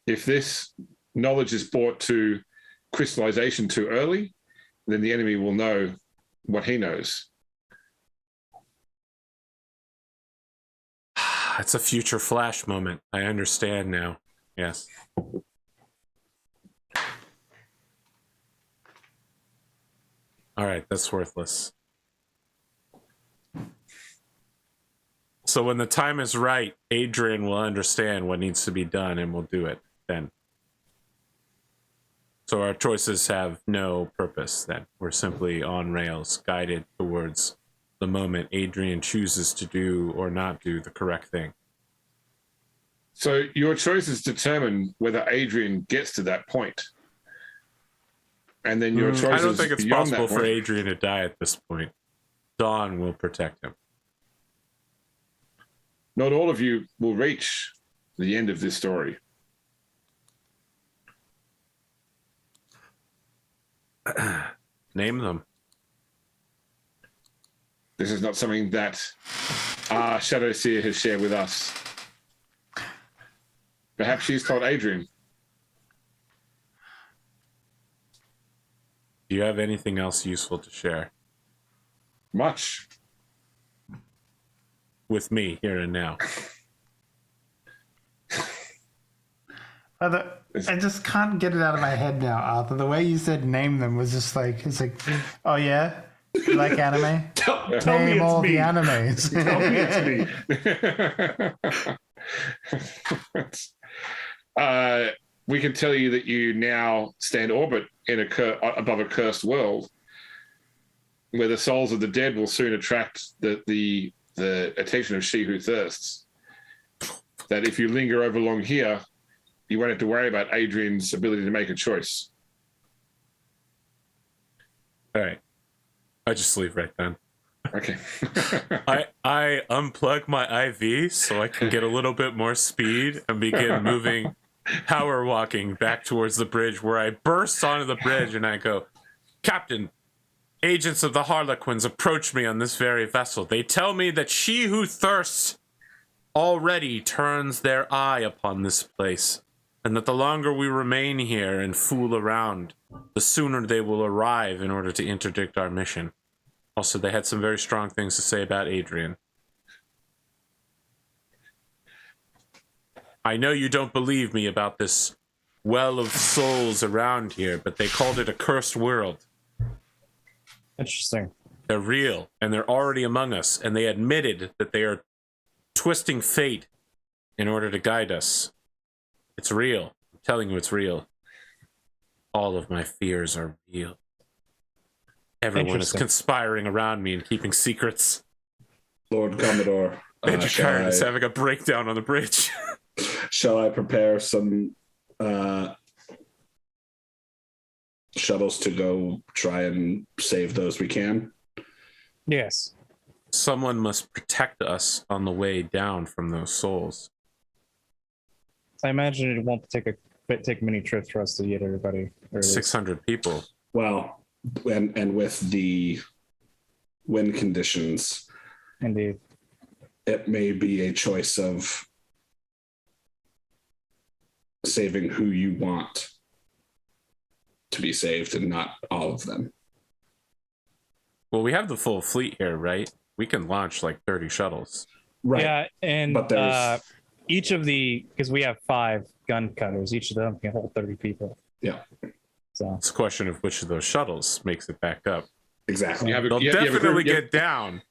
B: If this knowledge is brought to crystallization too early, then the enemy will know what he knows.
A: It's a future flash moment. I understand now. Yes. All right, that's worthless. So when the time is right, Adrian will understand what needs to be done and will do it then. So our choices have no purpose then. We're simply on rails, guided towards the moment Adrian chooses to do or not do the correct thing.
B: So your choices determine whether Adrian gets to that point. And then your choices
A: I don't think it's
B: beyond
A: possible
B: that
A: for
B: point.
A: Adrian to die at this point. Dawn will protect him.
B: Not all of you will reach the end of this story.
A: Name them.
B: This is not something that our Shadow Seer has shared with us. Perhaps she's told Adrian.
A: Do you have anything else useful to share
B: Much.
A: with me here and now?
D: I just can't get it out of my head now, Arthur. The way you said name them was just like, it's like, oh yeah? You like anime?
E: Tell
D: Name
E: me it's
D: all
E: me.
D: the animes.
E: Tell me it's me.
B: We can tell you that you now stand orbit in above a cursed world, where the souls of the dead will soon attract the attention of she who thirsts. That if you linger over long here, you won't have to worry about Adrian's ability to make a choice.
A: All right. I just leave right then.
B: Okay.
A: I unplug my IV so I can get a little bit more speed and begin moving, power walking back towards the bridge, where I burst onto the bridge and I go, Captain, agents of the Harlequins approach me on this very vessel. They tell me that she who thirsts already turns their eye upon this place, and that the longer we remain here and fool around, the sooner they will arrive in order to interdict our mission. Also, they had some very strong things to say about Adrian. I know you don't believe me about this well of souls around here, but they called it a cursed world.
C: Interesting.
A: They're real, and they're already among us, and they admitted that they are twisting fate in order to guide us. It's real. I'm telling you, it's real. All of my fears are real. Everyone is conspiring around me and keeping secrets.
E: Lord Commodore,
A: Androchiron is having a breakdown on the bridge.
E: shall I prepare some shuttles to go try and save those we can?
C: Yes.
A: Someone must protect us on the way down from those souls.
C: I imagine it won't take many trips for us to get everybody.
A: 600 people.
E: Well, and with the wind conditions,
C: Indeed.
E: it may be a choice of saving who you want to be saved and not all of them.
A: Well, we have the full fleet here, right? We can launch like 30 shuttles.
E: Right.
C: Yeah, and
E: But there's
C: each of because we have 5 gun cutters, each of them can hold 30 people.
E: Yeah.
C: So
A: It's a question of which of those shuttles makes it back up.
E: exactly.
A: They'll definitely get down.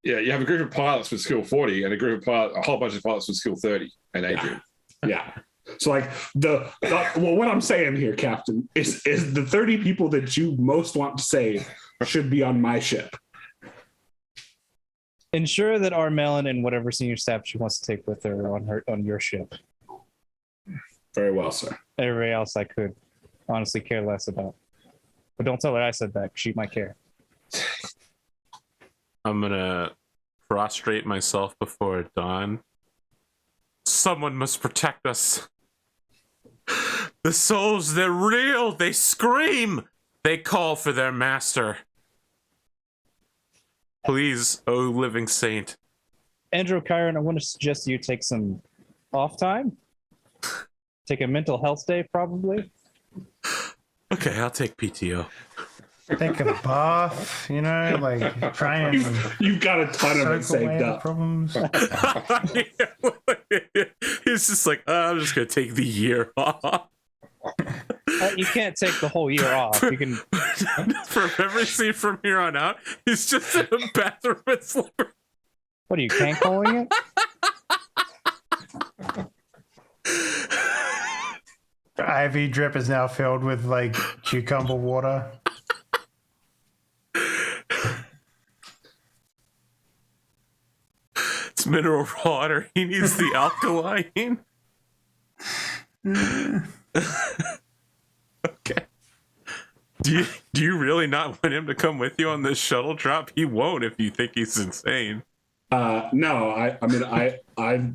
B: Yeah, you have a group of pilots with skill 40 and a whole bunch of pilots with skill 30 and Adrian.
E: Yeah. So like well, what I'm saying here, Captain, is the 30 people that you most want to save should be on my ship.
C: ensure that Armelin and whatever senior staff she wants to take with her on your ship.
E: Very well, sir.
C: Everybody else I could honestly care less about. But don't tell her I said that. She might care.
A: I'm gonna prostrate myself before dawn. Someone must protect us. The souls, they're real. They scream. They call for their master. Please, oh living saint.
C: Androchiron, I want to suggest you take some off time. Take a mental health day, probably.
A: Okay, I'll take PTO.
D: Take a bath, like try and
E: You've got a ton of it
D: soak away
E: saved
D: the
E: up.
D: problems.
A: He's just like, I'm just gonna take the year off.
C: You can't take the whole year off. You can.
A: For every scene from here on out, he's just in a bathroom and slippers.
C: What are you can't-calling it?
D: The IV drip is now filled with like cucumber water.
A: It's mineral water. He needs the alkaline. Okay. Do you really not want him to come with you on this shuttle drop? He won't if you think he's insane.
E: No, I mean, I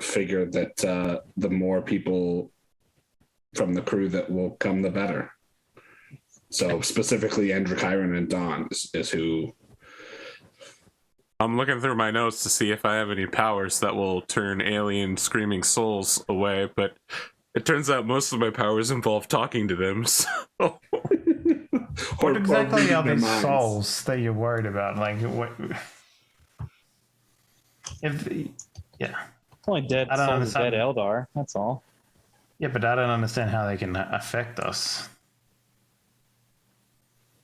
E: figured that the more people from the crew that will come, the better. So specifically, Androchiron and Dawn is who.
A: I'm looking through my notes to see if I have any powers that will turn alien screaming souls away, but it turns out most of my powers involve talking to them. So.
D: What exactly are these
E: minds.
D: souls that you're worried about? Like what? Yeah,
C: Only dead
D: I don't
C: souls, dead
D: understand.
C: Eldar. That's all.
D: yeah, but I don't understand how they can affect us.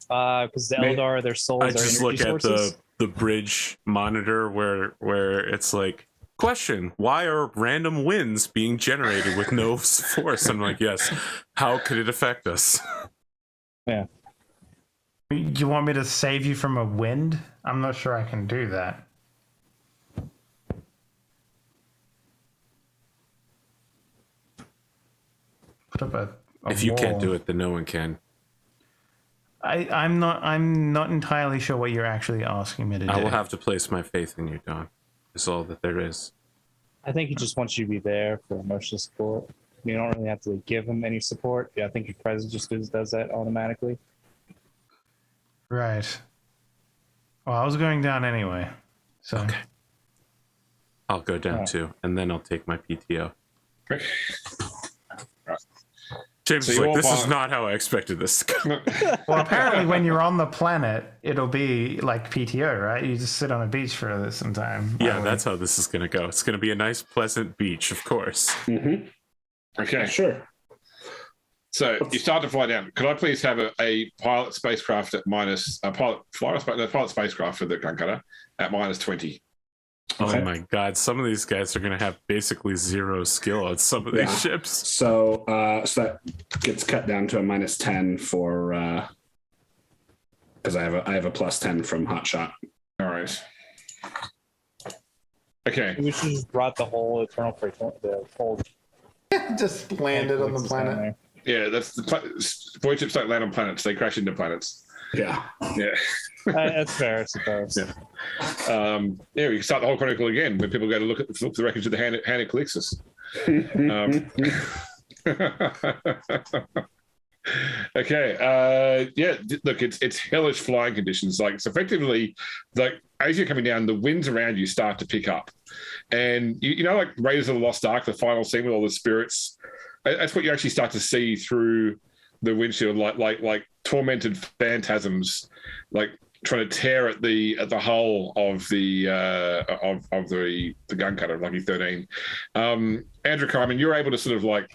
C: Because the
E: May-
C: Eldar, their souls
A: I
C: are
A: just
C: energy
A: look at
C: sources.
A: the bridge monitor where it's like, question, why are random winds being generated with no force? I'm like, yes, how could it affect us?
C: Yeah.
D: You want me to save you from a wind? I'm not sure I can do that. Put up a
A: If you can't
D: wall.
A: do it, then no one can.
D: I'm not entirely sure what you're actually asking me to do.
A: I will have to place my faith in you, Don. Is all that there is.
C: I think he just wants you to be there for emotional support. You don't really have to give him any support. Yeah, I think your presence just does that automatically.
D: Right. Well, I was going down anyway. So
A: Okay. I'll go down
C: Yeah.
A: too, and then I'll take my PTO. James
B: So
A: is
B: you
A: like,
B: all
A: this is
B: buy-
A: not how I expected this to go.
D: Well, apparently, when you're on the planet, it'll be like PTO, right? You just sit on a beach for some time.
A: Yeah, that's how this is going to go. It's going to be a nice, pleasant beach, of course.
B: Okay.
E: Sure.
B: So you start to fly down. Could I please have a pilot spacecraft at minus pilot spacecraft for the gun cutter at minus 20?
E: Okay.
A: Oh my god, some of these guys are going to have basically 0 skill on some of these ships.
E: So so that gets cut down to a minus 10 for because I have a plus 10 from Hotshot.
B: All right. Okay.
F: We should just brought the whole Eternal Freight, the whole
D: just landed on the planet.
B: Yeah, that's the void ships don't land on planets; they crash into planets.
E: Yeah.
B: Yeah.
F: That's fair, I suppose.
B: Yeah. Yeah, we can start the whole chronicle again, where people go to look for the records of the Hand of Calixis. Okay. Yeah. Look, it's hellish flying conditions. Like, it's effectively like as you're coming down, the winds around you start to pick up, and you know, like Raiders of the Lost Ark, the final scene with all the spirits. That's what you actually start to see through the windshield, like tormented phantasms, like trying to tear at the hull of the gun cutter, Lucky 13. Androchiron, you're able to sort of like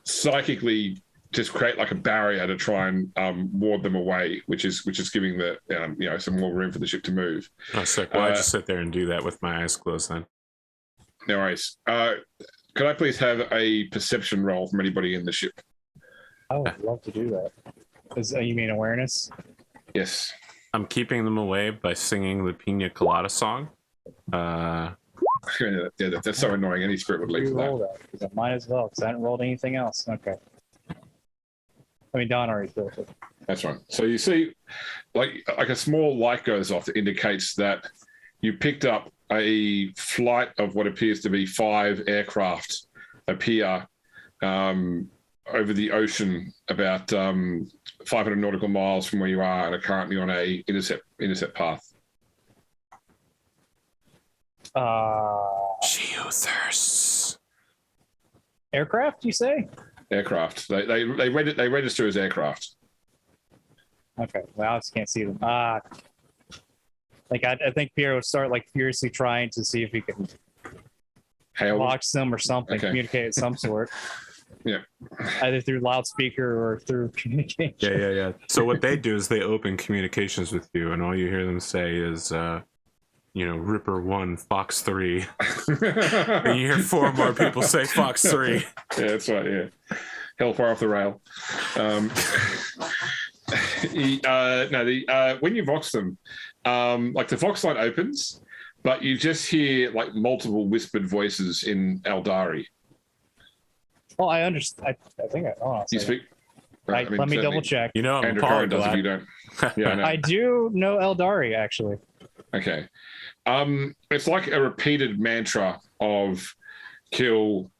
B: psychically just create like a barrier to try and ward them away, which is giving the you know, some more room for the ship to move.
A: Oh, sick. Well, I just sit there and do that with my eyes closed then.
B: No worries. Could I please have a perception roll from anybody in the ship?
F: I would love to do that. You mean awareness?
B: Yes.
A: I'm keeping them away by singing the Pina Colada song.
B: Yeah, that's so annoying. Any spirit would leave for
F: Roll
B: that.
F: that, because I might as well, because I hadn't rolled anything else. Okay. I mean, Don already built it.
B: That's right. So you see, like a small light goes off that indicates that you picked up a flight of what appears to be 5 aircraft appear over the ocean about 500 nautical miles from where you are, and are currently on a intercept path.
A: Geothirsts.
F: Aircraft, you say?
B: Aircraft. They register as aircraft.
F: Okay. Well, I just can't see them. Like I think Pierre would start like furiously trying to see if he can
B: Hail.
F: watch them or something,
B: Okay.
F: communicate of some sort.
B: Yeah.
F: Either through loudspeaker or through communication.
A: Yeah. So what they do is they open communications with you, and all you hear them say is, you know, Ripper 1, Fox 3. And you hear 4 more people say Fox 3.
B: Yeah, that's right. Yeah, hellfire off the rail. When you vox them, like the vox line opens, but you just hear like multiple whispered voices in Eldari.
F: Well, I understand. I think I. Oh,
B: You speak.
F: let me
B: certainly
F: double check.
A: You know, I'm
B: Andrew Curran does if you
A: polyglot.
B: don't. Yeah, I know.
F: I do know Eldari actually.
B: Okay. It's like a repeated mantra of kill,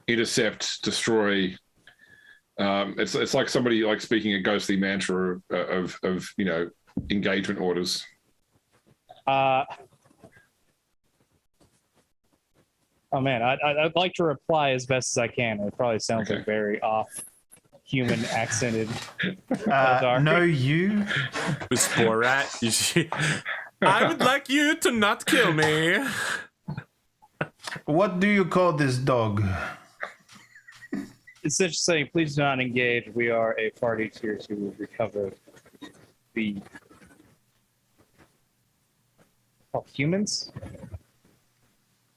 B: intercept, destroy. It's like somebody like speaking a ghostly mantra of you know, engagement orders.
F: Oh man, I'd like to reply as best as I can. It probably sounds
B: Okay.
F: like very off human accented.
D: No, you.
A: It's Borat. I would like you to not kill me.
D: What do you call this dog?
F: It's just saying, please do not engage. We are a party here to recover the humans.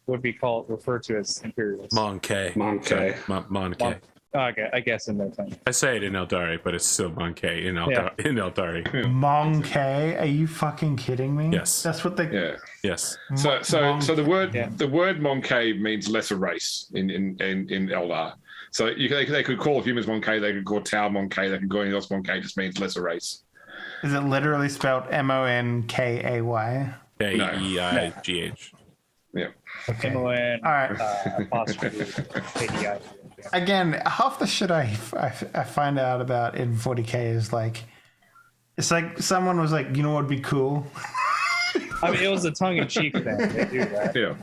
F: Would be referred to as Imperials.
A: Monkey.
E: Monkey.
A: Monkey.
F: Okay, I guess in that time.
A: I say it in Eldari, but it's still Monkey in Eldari.
D: Monkey? Are you fucking kidding me?
A: Yes.
D: That's what they.
B: Yeah.
A: Yes.
B: So the word
F: Yeah.
B: Monkey means lesser race in Eldar. So they could call humans Monkey, they could call Tau Monkey, they could call anything else Monkey. Just means lesser race.
D: Is it literally spelled Monkay?
A: Keigh.
B: Yeah.
D: Okay.
F: M-O-N,
D: All right.
F: apostrophe, K-D-I.
D: Again, half the shit I find out about in 40K is like, it's like someone was like, you know what would be cool?
F: I mean, it was a tongue-in-cheek thing. They do that.
B: Yeah.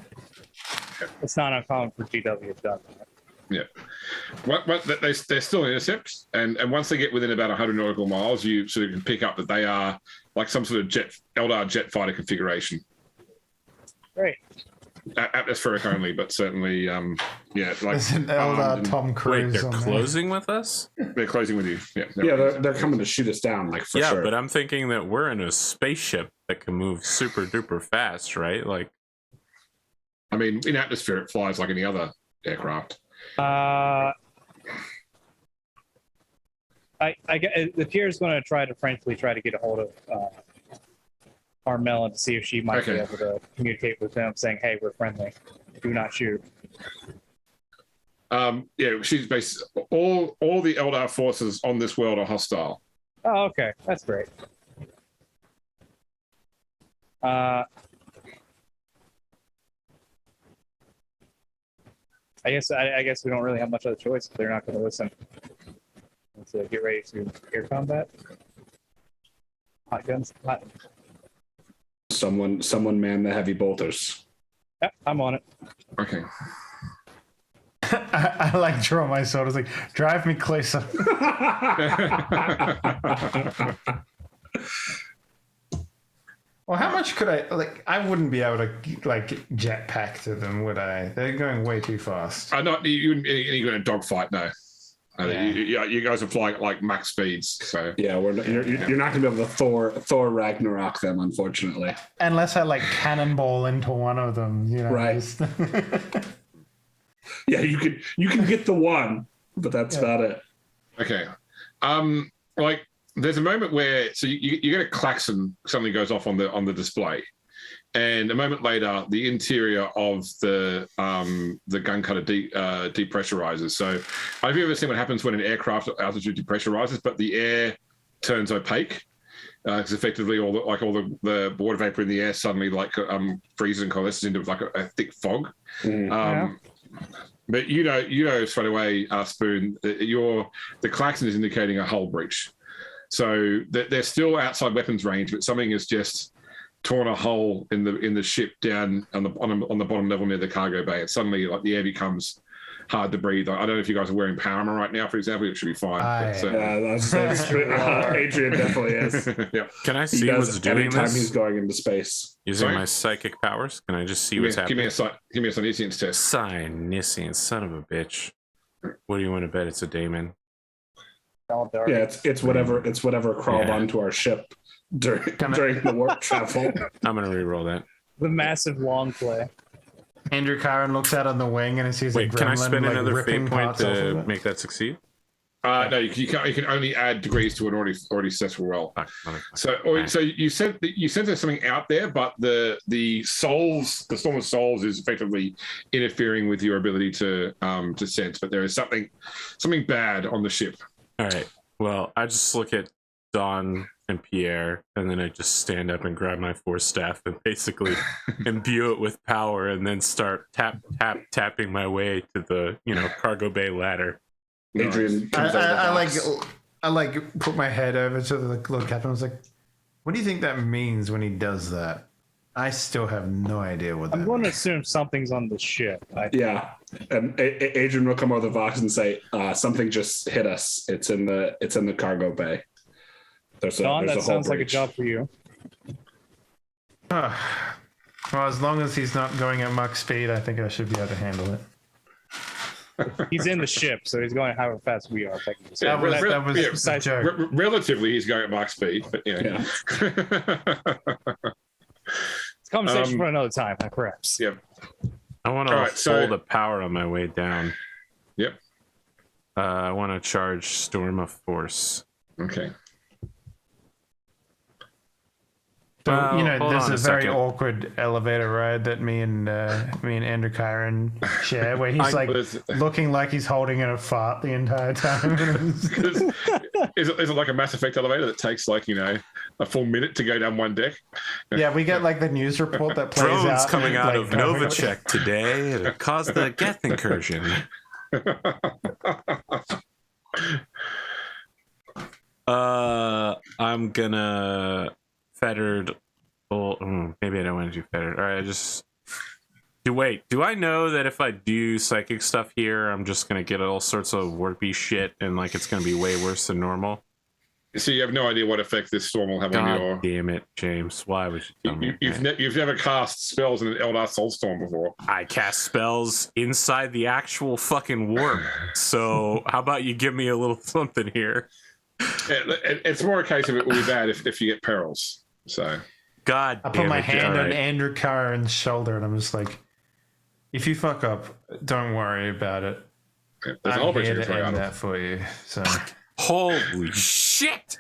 F: It's not uncommon for GW to do that.
B: Yeah. they're still intercepts, and once they get within about 100 nautical miles, you sort of can pick up that they are like some sort of Eldar jet fighter configuration.
F: Great.
B: Atmospheric only, but certainly, like
D: There's an Eldar Tom
A: Wait,
D: Cruise
A: they're
D: on there.
A: closing with us?
B: they're closing with you.
E: Yeah, they're coming to shoot us down, like for
A: Yeah,
E: sure.
A: but I'm thinking that we're in a spaceship that can move super duper fast, right? Like,
B: I mean, in atmosphere, it flies like any other aircraft.
F: I get the Pierre's going to try to frankly try to get a hold of Carmela to see if she might be
B: Okay.
F: able to communicate with him, saying, "Hey, we're friendly. Do not shoot."
B: Yeah, she's based. All the Eldar forces on this world are hostile.
F: Oh, okay, that's great. I guess we don't really have much other choice if they're not going to listen. Let's get ready to air combat. Hot guns. Hot.
E: Someone man the heavy bolters.
F: Yep, I'm on it.
B: Okay.
D: I like draw my sword. It's like, drive me closer. Well, how much could I like? I wouldn't be able to like jetpack to them, would I? They're going way too fast.
B: Not you wouldn't you're going to dogfight, no.
D: Yeah.
B: You guys are flying at like max speeds, so
E: Yeah, you're not going to be able to Thor Ragnarok them, unfortunately.
D: Unless I like cannonball into one of them, you know.
E: Right.
D: just-
E: Yeah, you can get the one, but that's about it.
B: okay. Like there's a moment where you get a klaxon suddenly goes off on the display, and a moment later the interior of the gun cutter depressurizes. So have you ever seen what happens when an aircraft at altitude depressurizes, but the air turns opaque? Because effectively all the water vapor in the air suddenly freezes and coalesces into like a thick fog. But you know straight away, Spoon, the klaxon is indicating a hull breach. So they're still outside weapons range, but something has just torn a hole in the ship down on the bottom level near the cargo bay, and suddenly like the air becomes hard to breathe. I don't know if you guys are wearing power armor right now, for example. It should be fine.
E: Adrian definitely is.
B: Yeah.
A: can I
E: He
A: see
E: does
A: what's doing
E: anytime
A: this?
E: he's going into space.
A: Using
B: Sorry?
A: my psychic powers? Can I just see
B: Give
A: what's
B: me
A: happening?
B: a Sinesians test.
A: Sinisian, son of a bitch. What do you want to bet it's a daemon?
F: All dark.
E: Yeah, it's whatever crawled
A: Yeah.
E: onto our ship during the warp travel.
A: I'm going to re-roll that.
F: The massive long play.
D: Androchiron looks out on the wing and he sees
A: Wait,
D: a gremlin
A: can I spend
D: like
A: another
D: ripping
A: fate point
D: parts off of
A: to
D: it.
A: make that succeed?
B: No, you can only add degrees to an already successful roll.
A: Fuck, motherfucker.
B: So you said there's something out there, but the storm of souls is effectively interfering with your ability to sense. But there is something bad on the ship.
A: All right. Well, I just look at Don and Pierre, and then I just stand up and grab my force staff and basically imbue it with power, and then start tapping my way to the cargo bay ladder.
E: Adrian comes out of the box.
D: I like put my head over to the little captain. I was like, "What do you think that means when he does that?" I still have no idea what that
F: I'm going to
D: means.
F: assume something's on the ship.
E: Yeah, and Adrian will come out of the box and say, "Something just hit us. It's in the cargo bay."
F: Don, that
E: whole
F: sounds like a
E: breach.
F: job for you.
D: Well, as long as he's not going at Mach speed, I think I should be able to handle it.
F: He's in the ship, so he's going however fast we are. Technically. So
B: Yeah,
D: That was
B: yeah,
D: a joke.
B: Relatively, he's going at Mach speed, but
E: Yeah.
F: It's a conversation for another time, perhaps.
B: Yeah.
A: I want to
B: All right, so-
A: hold the power on my way down.
B: Yep.
A: I want to charge Storm of Force.
B: Okay.
D: So,
A: Well, hold
D: there's
A: on
D: a
A: a
D: very
A: second.
D: awkward elevator ride that me and Androchiron share, where he's like looking like he's holding in a fart the entire time.
B: Is it like a Mass Effect elevator that takes a full minute to go down one deck?
D: Yeah, we get like the news report that plays
A: Drones
D: out.
A: coming out
D: like,
A: of Novacek today to cause the Geth incursion. I'm gonna fettered. Maybe I don't want to do fettered. All right, Do I know that if I do psychic stuff here, I'm just gonna get all sorts of warpy shit and like it's gonna be way worse than normal?
B: So you have no idea what effect this storm will have on
A: God
B: your.
A: damn it, James! Why would you tell me?
B: You've never cast spells in an Eldar Soulstorm before.
A: I cast spells inside the actual fucking warp. So how about you give me a little something here?
B: It's more a case of it will be bad if you get perils. So
A: God
D: I
A: damn
D: put my
A: it,
D: hand
A: all
D: on
A: right.
D: Androchiron's shoulder and I'm just like, if you fuck up, don't worry about it.
B: there's a
D: I'm
B: whole bunch
D: here
B: of
D: to
B: things
D: end
B: out
D: that
B: of.
D: for you. So
A: Holy shit!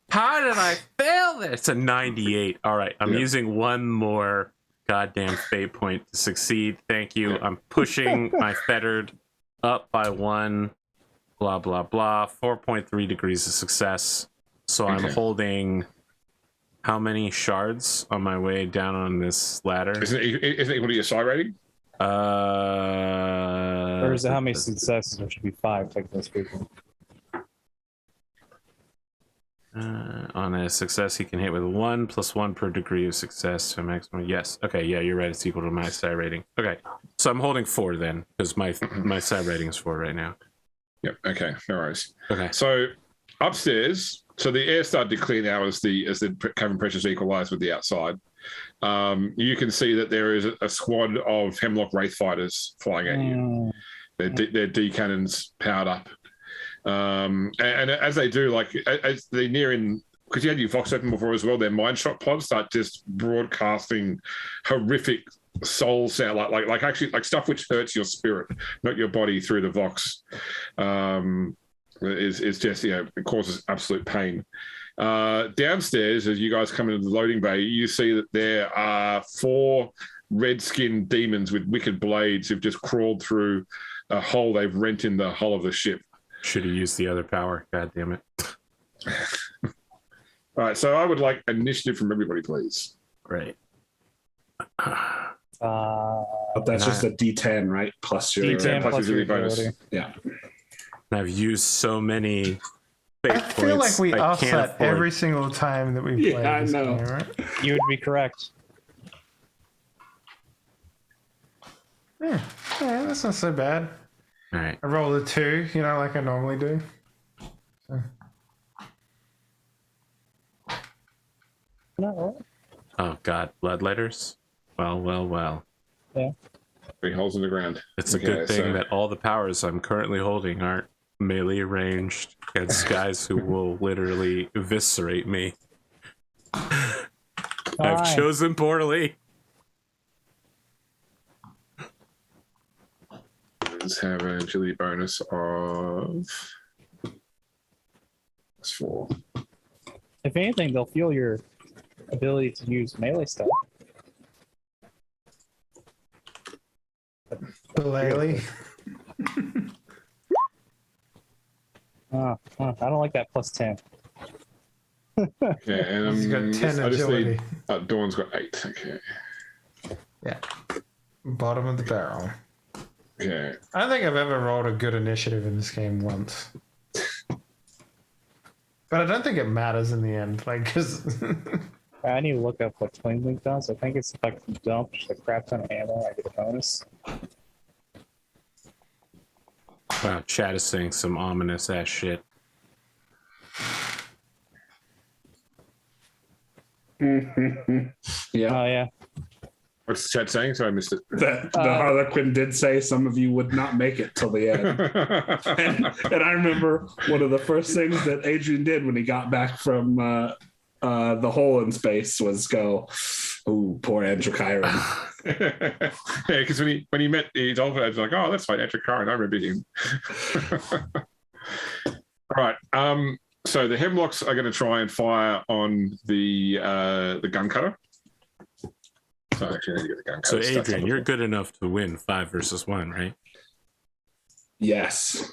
A: How did I fail this? It's a 98. All right, I'm
B: Yeah.
A: using one more goddamn fate point to succeed. Thank you. I'm pushing my fettered up by 1. Blah blah blah. 4.3 degrees of success. So I'm
B: Okay.
A: holding how many shards on my way down on this ladder?
B: Isn't it equal to your psi rating?
F: Or is it how many successes? There should be 5, technically speaking.
A: On a success, he can hit with 1 + 1 per degree of success to a maximum. Yes. Okay. Yeah, you're right. It's equal to my psi rating. Okay. So I'm holding 4 then, because my psi rating is 4 right now.
B: Yep. Okay. No worries.
A: Okay.
B: So upstairs, so the air started to clear now as the cavern pressures equalized with the outside. You can see that there is a squad of Hemlock Wraith fighters flying at you. Their D cannons powered up, and as they do, like as they near in, because you had your Vox open before as well. Their mind shot pods start just broadcasting horrific soul sound, like actually like stuff which hurts your spirit, not your body, through the Vox. Is just, it causes absolute pain. Downstairs, as you guys come into the loading bay, you see that there are 4 red-skinned demons with wicked blades who've just crawled through a hole they've rent in the hull of the ship.
A: Should have used the other power. God damn it.
B: All right, so I would like initiative from everybody, please.
A: Right.
E: But that's just a D10, right? Plus your
F: D10 plus your
B: bonus.
F: ability.
E: Yeah.
A: I've used so many fate
D: I feel
A: points,
D: like we
A: I
D: off
A: can't
D: that
A: afford-
D: every single time that we play
E: Yeah, I
D: this
E: know.
D: game, right?
F: You would be correct.
D: Yeah, that's not so bad.
A: All right.
D: I rolled a 2, like I normally do.
A: Oh God, bloodletters. Well.
B: 3 holes in the ground.
A: It's a good thing that all the powers I'm currently holding aren't melee ranged against guys who will literally eviscerate me. I've
F: Fine.
A: chosen poorly.
B: Let's have an agility bonus of 4.
F: If anything, they'll feel your ability to use melee stuff.
D: Lely.
F: I don't like that plus 10.
B: Okay, and
D: He's got 10 agility.
B: Dawn's got 8. Okay.
D: Yeah. Bottom of the barrel.
B: Okay.
D: I don't think I've ever rolled a good initiative in this game once. But I don't think it matters in the end. Because
F: I need to look up what Twin Link does. I think it's if I can dump just a crap ton of ammo, I get a bonus.
A: Wow, chat is saying some ominous ass shit.
E: Yeah.
F: Oh, yeah.
B: What's the chat saying? Sorry, I missed it.
E: The Harlequin did say some of you would not make it till the end. and I remember one of the first things that Adrian did when he got back from the hole in space was go, "Ooh, poor Androchiron."
B: Yeah, because when he met his old I was like, "Oh, that's fine, Adrian. I remember him." All right. So the Hemlocks are going to try and fire on the gun cutter. So actually, I need to get the gun
A: So
B: cutter.
A: Adrian, you're good enough to win 5 versus 1, right?
E: Yes.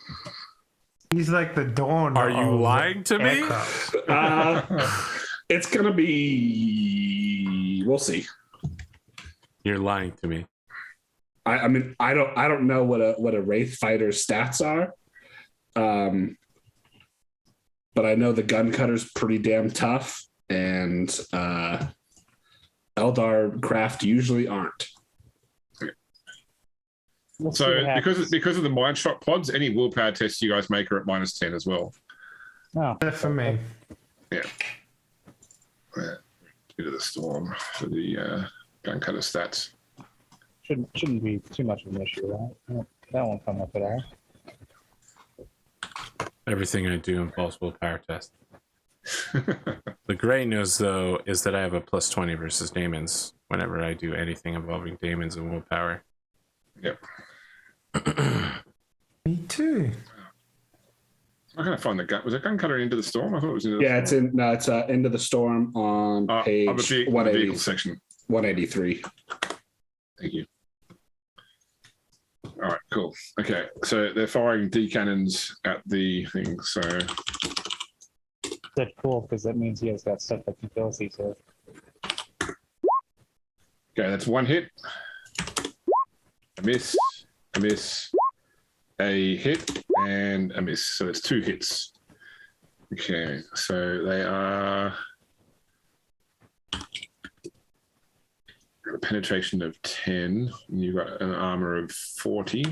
D: he's like the Dawn.
A: Are you
D: of
A: lying to me?
D: aircraft.
E: It's gonna be. We'll see.
A: You're lying to me.
E: I mean, I don't know what a Wraith fighter's stats are. But I know the gun cutter's pretty damn tough, and Eldar craft usually aren't.
F: We'll see
B: So
F: what happens.
B: because of the mind shock pods, any willpower tests you guys make are at -10 as well.
F: No.
D: Except for me.
B: Yeah. Bit of the storm for the gun cutter stats.
F: Shouldn't be too much of an issue, right? That won't come up at all.
A: Everything I do involves willpower test. The great news, though, is that I have a +20 versus daemons whenever I do anything involving daemons and willpower.
B: Yep.
D: Me too.
B: I'm gonna find the gun. Was it gun cutter into the storm? I thought it was into the
E: Yeah,
B: storm.
E: it's Into the Storm on page
B: on the vehicle
E: 180,
B: section.
E: 183.
B: Thank you. All right, cool. Okay, so they're firing D cannons at the thing. So
F: That's cool because that means he has got stuff that can kill us. So
B: okay, that's one hit. A miss. A miss. A hit and a miss. So it's 2 hits. Okay, so they are got a penetration of 10. And you've got an armor of 40.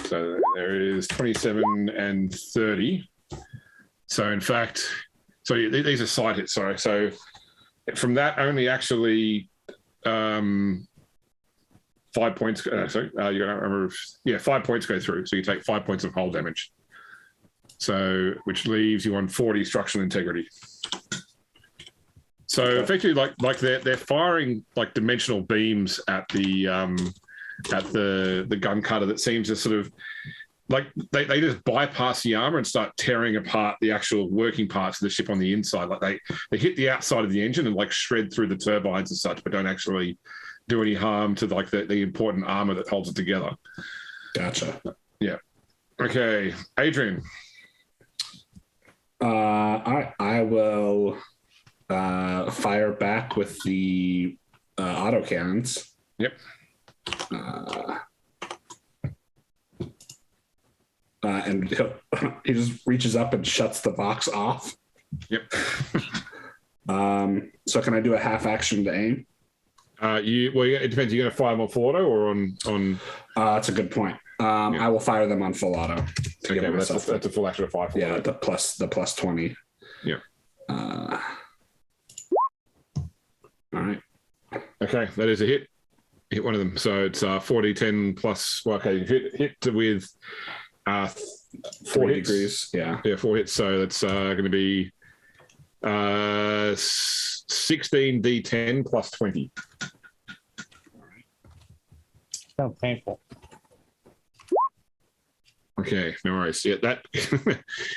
B: So there is 27 and 30. So in fact, so these are side hits. Sorry. So from that, only actually 5 points. Sorry, you got a number of 5 points go through. So you take 5 points of hull damage. So which leaves you on 40 structural integrity. So effectively, like they're firing like dimensional beams at the gun cutter that seems to sort of like they just bypass the armor and start tearing apart the actual working parts of the ship on the inside. Like they hit the outside of the engine and like shred through the turbines and such, but don't actually do any harm to like the important armor that holds it together.
E: Gotcha.
B: Yeah. Okay, Adrian.
E: I will fire back with the autocannons.
B: Yep.
E: And he just reaches up and shuts the box off.
B: Yep.
E: So can I do a half action to aim?
B: It depends. You're going to fire them on full auto or on.
E: That's a good point. I will fire them on full auto.
B: Okay, that's a full action of 5.
E: Yeah, the plus 20.
B: Yeah.
E: All right.
B: Okay, that is a hit. Hit one of them. So it's 4d10 plus. Well, okay, hit with 4 hits.
E: Degrees. Yeah.
B: Yeah, 4 hits. So that's going to be 16d10 plus 20.
F: sounds painful.
B: Okay, no worries. Yeah, that.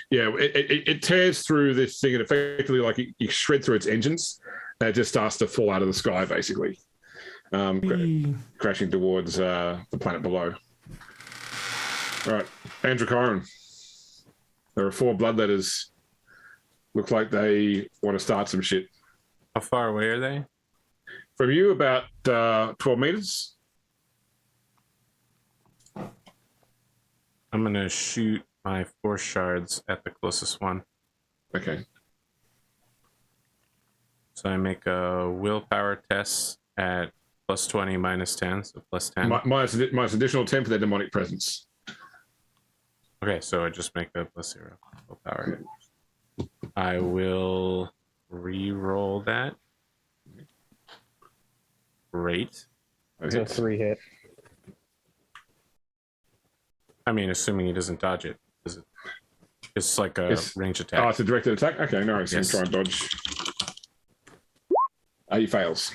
B: Yeah, it tears through this thing and effectively, like, you shred through its engines, and it just starts to fall out of the sky, basically, crashing towards the planet below. All right, Androchiron. There are 4 bloodletters. Look like they want to start some shit.
A: How far away are they?
B: From you, about 12 meters.
A: I'm gonna shoot my force shards at the closest one.
B: Okay.
A: So I make a willpower test at plus 20 minus 10, so plus 10.
B: Minus additional 10 for their demonic presence.
A: Okay, so I just make a plus 0 willpower. I will re-roll that. Great.
F: It's a 3 hit.
B: Oh,
A: I mean, assuming he doesn't dodge it. It's like a range attack.
B: Oh, it's a directed attack? Okay, no worries.
A: Yes.
B: Try and dodge. He fails.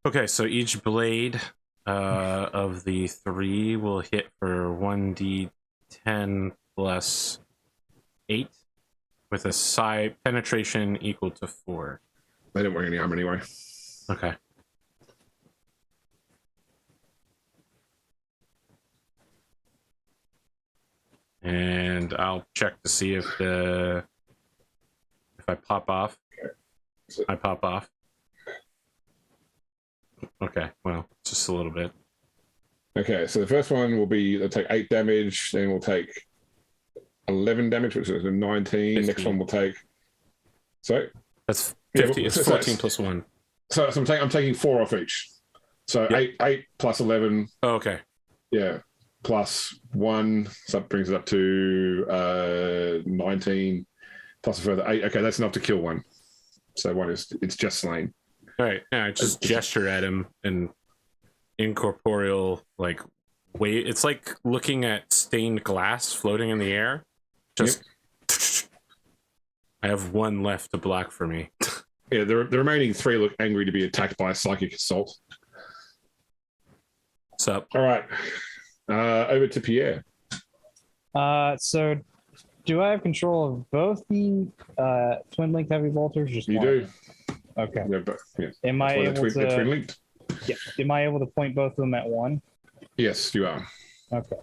A: Okay, so each blade of the 3 will hit for 1d10 plus 8 with a psi penetration equal to 4.
B: They didn't wear any armor anyway.
A: Okay. And I'll check to see if I pop off. I pop off. Okay, well, just a little bit.
B: Okay, so the first one will be, they'll take 8 damage, then we'll take 11 damage, which is a 19.
A: 15.
B: Next one will take... So?
A: That's
B: Yeah,
A: 50.
B: well,
A: It's
B: so
A: 14 plus 1.
B: So I'm taking 4 off each. So
A: Yep.
B: 8 plus 11,
A: Oh, okay.
B: yeah, plus 1, so that brings it up to 19, plus a further 8. Okay, that's enough to kill one. So it's just slain.
A: All right. Yeah, I just gesture at him and incorporeal like wave. It's like looking at stained glass floating in the air. Just I have one left to block for me.
B: Yeah, the remaining 3 look angry to be attacked by a psychic assault.
A: What's up?
B: All right, over to Pierre.
F: So do I have control of both the twin linked heavy bolters? Just
B: You
F: one?
B: do.
F: Okay.
B: Yeah, but, yeah.
F: Am I
B: Well,
F: able
B: they're
F: to?
B: twin linked.
F: Yeah. Am I able to point both of them at one?
B: Yes, you are.
F: Okay.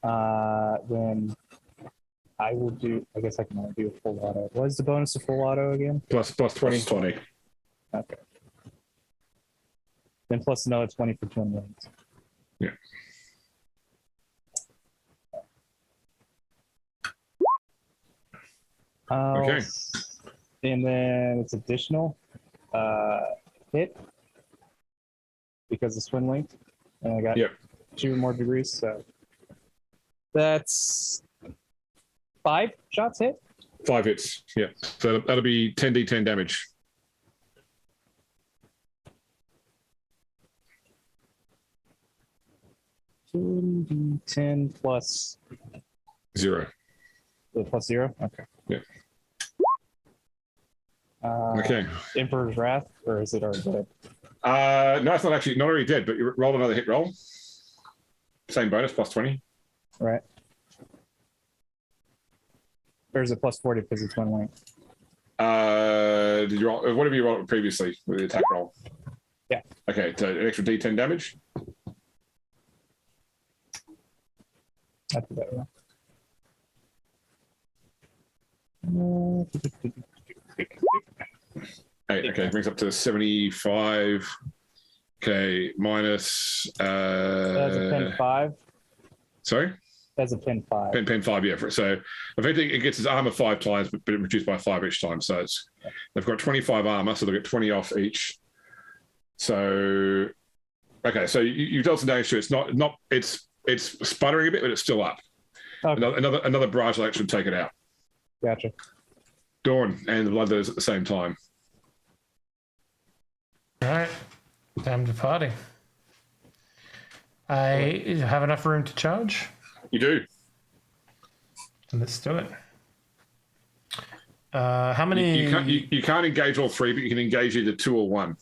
F: Then I will do. I guess I can only do a full auto. What is the bonus of full auto again?
B: Plus 20.
E: Plus 20.
F: Okay. Then plus another 20 for twin links.
B: Yeah. Okay.
F: And then it's additional hit because it's twin linked, and I got
B: Yep.
F: 2 more degrees, so that's 5 shots hit.
B: 5 hits. Yeah. So that'll be 10d10 damage.
F: Two D10 plus
B: 0.
F: plus 0. Okay.
B: Yeah.
F: Okay. Emperor's Wrath, or is it already dead?
B: No, it's not already dead, but you roll another hit roll. Same bonus, plus 20.
F: Right. Or is it plus 40 because it's one link?
B: Did you roll? What have you rolled previously with the attack roll?
F: Yeah.
B: Okay, so an extra d10 damage.
F: That's better.
B: Okay, brings up to 75. Okay, minus.
F: That's a pin 5.
B: Sorry?
F: That's a pin 5.
B: Pin 5, yeah. So effectively, it gets its armor 5 times, but it reduced by 5 each time. So they've got 25 armor, so they'll get 20 off each. So, okay, so you dealt some damage to it. It's sputtering a bit, but it's still up.
F: Okay.
B: Another barrage will actually take it out.
F: Gotcha.
B: Dawn and the Bloodletters at the same time.
D: All right, time to party. I have enough room to charge.
B: You do.
D: Let's do it. How many?
B: You can't engage all 3, but you can engage either 2 or 1.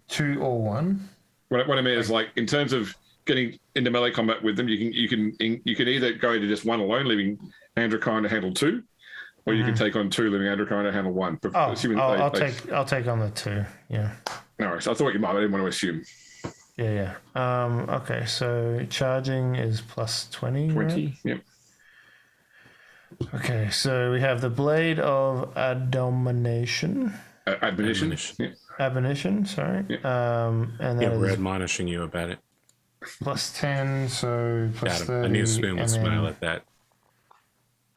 D: 2 or 1?
B: What I mean is, like, in terms of getting into melee combat with them, you can either go into just 1 alone, leaving Androchiron to handle 2, or you can take on 2, leaving Androchiron to handle 1.
D: Oh, I'll take on the 2. Yeah.
B: No worries. I thought you might. I didn't want to assume.
D: Yeah. Okay, so charging is plus 20.
B: 20.
D: Right?
B: Yep.
D: Okay, so we have the Blade of Admonition.
B: Admonition. Yeah.
D: Admonition, sorry.
B: Yeah.
D: And
A: Yeah,
D: then
A: we're admonishing you about it.
D: plus 10, so plus
A: Got him.
D: 30.
A: I knew Spoon would
D: and
A: smile
D: then,
A: at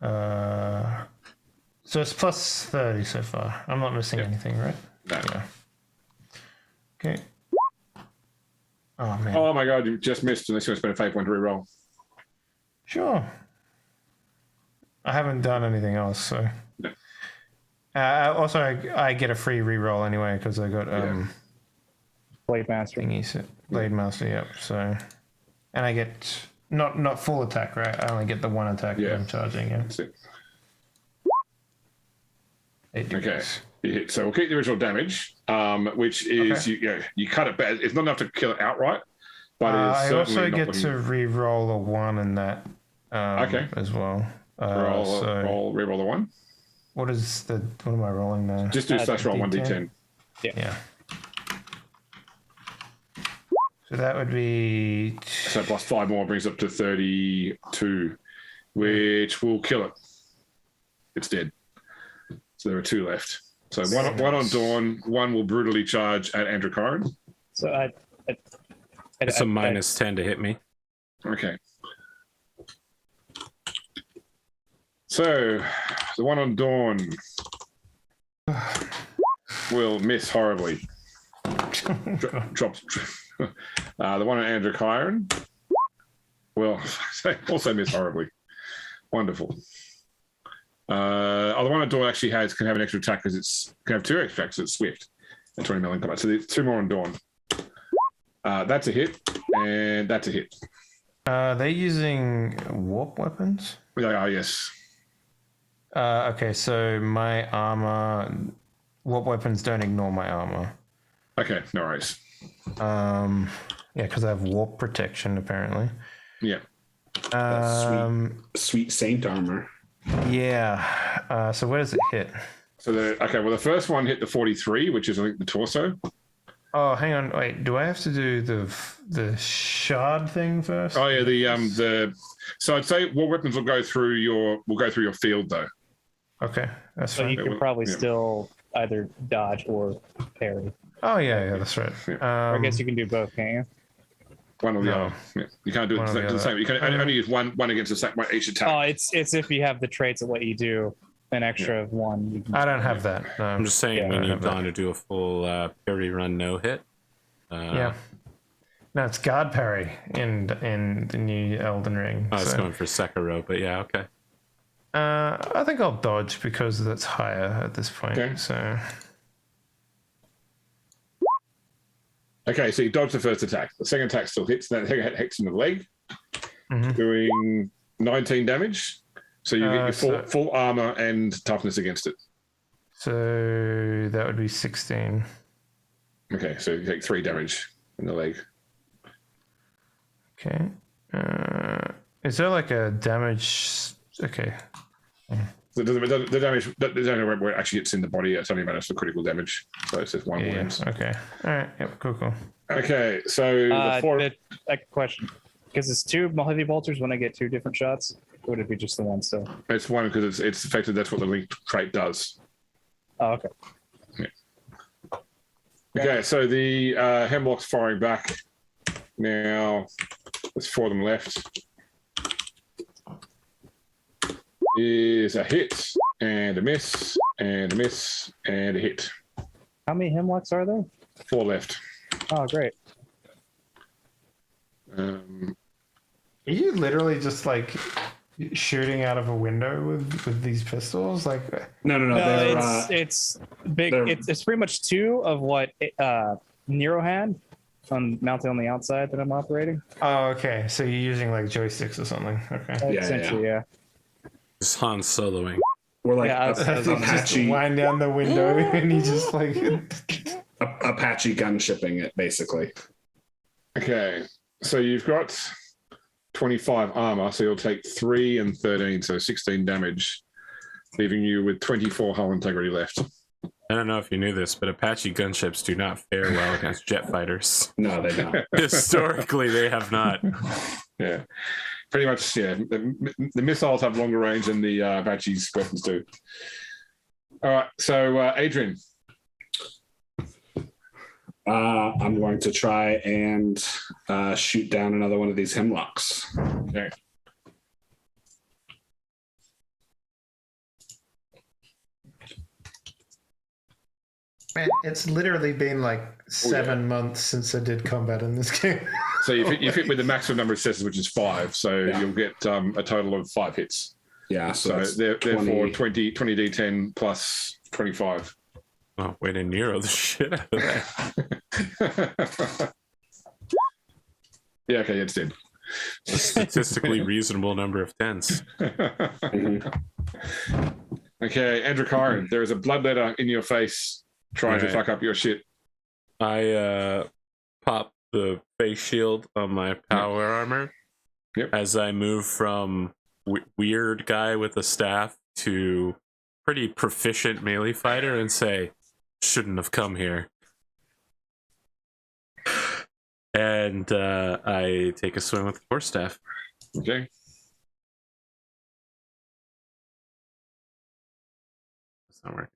A: that.
D: So it's plus 30 so far. I'm not missing anything, right?
B: No.
D: Yeah. Okay. Oh, man.
B: Oh my god, you just missed unless you want to spend a fake one to reroll.
D: Sure. I haven't done anything else, so.
B: No.
D: Also, I get a free reroll anyway because I got
F: Blade Master.
D: thingies, Blade Master. Yep. So, and I get not full attack, right? I only get the 1 attack that I'm charging. Yeah.
B: That's it.
D: 8
B: Okay.
D: degrees.
B: You hit. So we'll keep the original damage, which is you cut it bad. It's not enough to kill it outright, but it's
D: I
B: certainly
D: also
B: not
D: get
B: looking-
D: to re-roll a 1 in that as well.
B: reroll the 1.
D: What am I rolling now?
B: Just do slash roll 1d10.
D: Yeah. So that would be
B: So plus 5 more brings up to 32, which will kill it. It's dead. So there are 2 left. So one on Dawn, 1 will brutally charge at Androchiron.
F: So
A: It's a minus 10 to hit me.
B: Okay. So the one on Dawn. will miss horribly. Drops. The one on Androchiron will also miss horribly. Wonderful. The one on Dawn actually can have an extra attack because it's can have 2 extra attacks. It's swift and 20 million combat. So there's 2 more on Dawn. That's a hit, and that's a hit.
D: They're using warp weapons.
B: Yes.
D: Okay, so my armor, warp weapons don't ignore my armor.
B: Okay, no worries.
D: Yeah, because I have warp protection apparently.
B: Yeah.
E: Sweet saint armor.
D: Yeah. So where does it hit?
B: So the first one hit the 43, which is I think the torso.
D: Oh, hang on. Wait, do I have to do the shard thing first?
B: Oh yeah, so I'd say war weapons will go through your field though.
D: Okay, that's
F: So
D: fine.
F: you can probably still either dodge or parry.
D: Oh yeah, that's right.
F: Or I guess you can do both, can't you?
B: One or the
D: No.
B: other. Yeah. You can't do it
D: One or the
B: the
D: other.
B: same. You can only use one against each attack.
F: Oh, it's if you have the traits that let you do an extra of one. You can
D: I don't have that. No.
A: I'm just saying
F: Yeah,
A: we
D: I
A: need
D: have that.
A: Dawn to do a full parry run no hit.
D: Yeah. No, it's guard parry in the new Elden Ring.
A: I was
D: so.
A: going for Sekiro, but yeah, okay.
D: I think I'll dodge because that's higher at this point.
B: Okay.
D: So
B: Okay, so you dodge the first attack. The second attack still hits. That hits in the leg,
D: Mhm.
B: doing 19 damage. So you get your
D: so-
B: full armor and toughness against it.
D: so that would be 16.
B: Okay, so you take 3 damage in the leg.
D: Okay. Is there like a damage? Okay.
B: So the damage where it actually hits in the body, it's only a matter of critical damage. So it's just 1
D: Yeah.
B: wounds.
D: Okay. All right. Yep. Cool.
B: Okay, so the 4.
F: question, because it's 2 heavy bolters. When I get 2 different shots, or would it be just the one? So,
B: It's 1 because it's effective. That's what the linked trait does.
F: oh, okay.
B: Okay, so the Hemlock's firing back. Now, there's 4 of them left. Is a hit, and a miss, and a miss, and a hit.
F: How many hemlocks are there?
B: 4 left.
F: Oh, great.
D: Are you literally just like shooting out of a window with these pistols? Like,
E: No.
F: No,
E: they're,
F: it's big.
E: they're-
F: It's pretty much 2 of what Nero had mounted on the outside that I'm operating.
D: oh, okay. So you're using like joysticks or something. Okay.
F: Essentially, yeah.
A: Just Han soloing.
E: we're like
F: Yeah, I was-
D: Just
E: Apache
D: wind down the window and you just like.
E: Apache gunshipping it basically.
B: Okay, so you've got 25 armor, so you'll take 3 and 13, so 16 damage, leaving you with 24 hull integrity left.
A: I don't know if you knew this, but Apache gunships do not fare well against jet fighters.
E: No, they don't.
A: Historically, they have not.
B: Yeah, pretty much. Yeah, the missiles have longer range than the Apache's weapons do. All right, so Adrian.
E: I'm going to try and shoot down another one of these hemlocks.
B: Okay.
D: Man, it's literally been like 7 months since I did combat in this game.
B: So you fit with the maximum number of successes, which is 5. So
E: Yeah.
B: you'll get a total of 5 hits.
E: Yeah,
B: So
E: that's
B: therefore 20 d10 plus 25.
A: Oh, way to Nero the shit out of that.
B: Yeah, okay, it's dead.
A: A statistically reasonable number of tens.
B: Okay, Androchiron, there is a bloodletter in your face trying to
A: Right.
B: fuck up your shit.
A: I pop the face shield on my power armor.
B: Yep.
A: As I move from weird guy with a staff to pretty proficient melee fighter and say, shouldn't have come here. And I take a swing with the force staff.
B: Okay.
A: It's not working.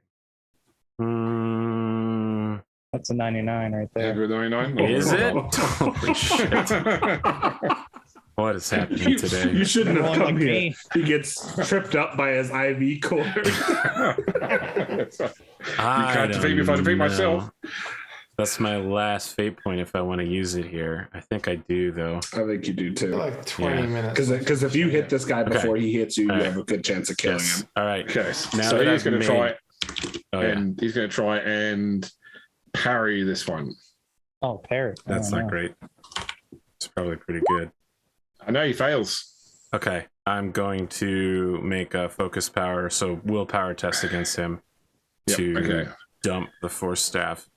F: That's a 99 right there.
B: Andrew 99.
A: Is it? Holy shit. What is happening today?
E: You shouldn't have
F: Everyone
E: come
F: like
E: here.
F: me.
E: He gets tripped up by his IV cord.
A: I
B: can't defeat me if I defeat
A: don't
B: myself.
A: know. That's my last fate point if I want to use it here. I think I do, though.
E: I think you do too.
D: Like 20
A: Yeah.
D: minutes.
E: Because if you hit this guy
A: Okay.
E: before he hits you,
A: All
E: you
A: right.
E: have a good chance of killing
A: Yes.
E: him.
A: All right.
B: Okay,
A: Now
B: so
A: that
B: he's
A: I've
B: going to try,
A: Oh, yeah.
B: and he's going to try and parry this one.
F: Oh, parrot.
A: That's not great. It's probably pretty good.
B: I know he fails.
A: Okay. I'm going to make a focus power, so willpower test against him
B: Yep,
A: to
B: okay.
A: dump the force staff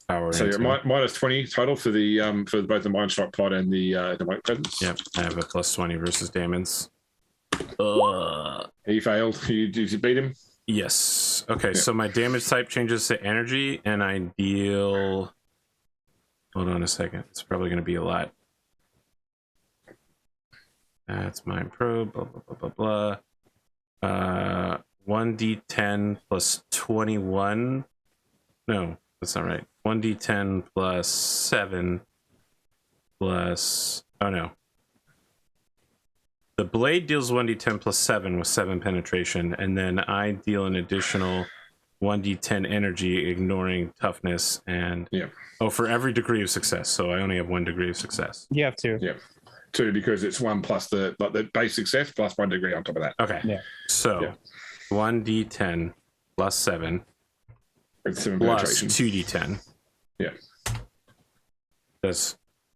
A: power
B: So
A: into
B: you're
A: him.
B: minus 20 total for the for both the mind strike pod and the demonic presence.
A: Yep. I have a plus 20 versus Damon's.
B: He failed. Did you beat him?
A: Yes. Okay, so my damage type changes to energy, and I deal... Hold on a second. It's probably going to be a lot. That's mind probe, blah, blah, blah, blah, blah. 1d10 plus 21. No, that's not right. 1d10 plus 7 plus... Oh, no. The blade deals 1d10 plus 7 with 7 penetration, and then I deal an additional 1d10 energy, ignoring toughness, and...
B: Yeah.
A: Oh, for every degree of success, so I only have 1 degree of success.
F: You have to.
B: Yeah. 2 because it's 1 plus the base success plus 1 degree on top of that.
A: Okay.
F: Yeah.
A: So,
B: Yeah.
A: 1d10 plus 7
B: It's 7
A: plus
B: penetration.
A: 2d10.
B: Yeah.
A: That's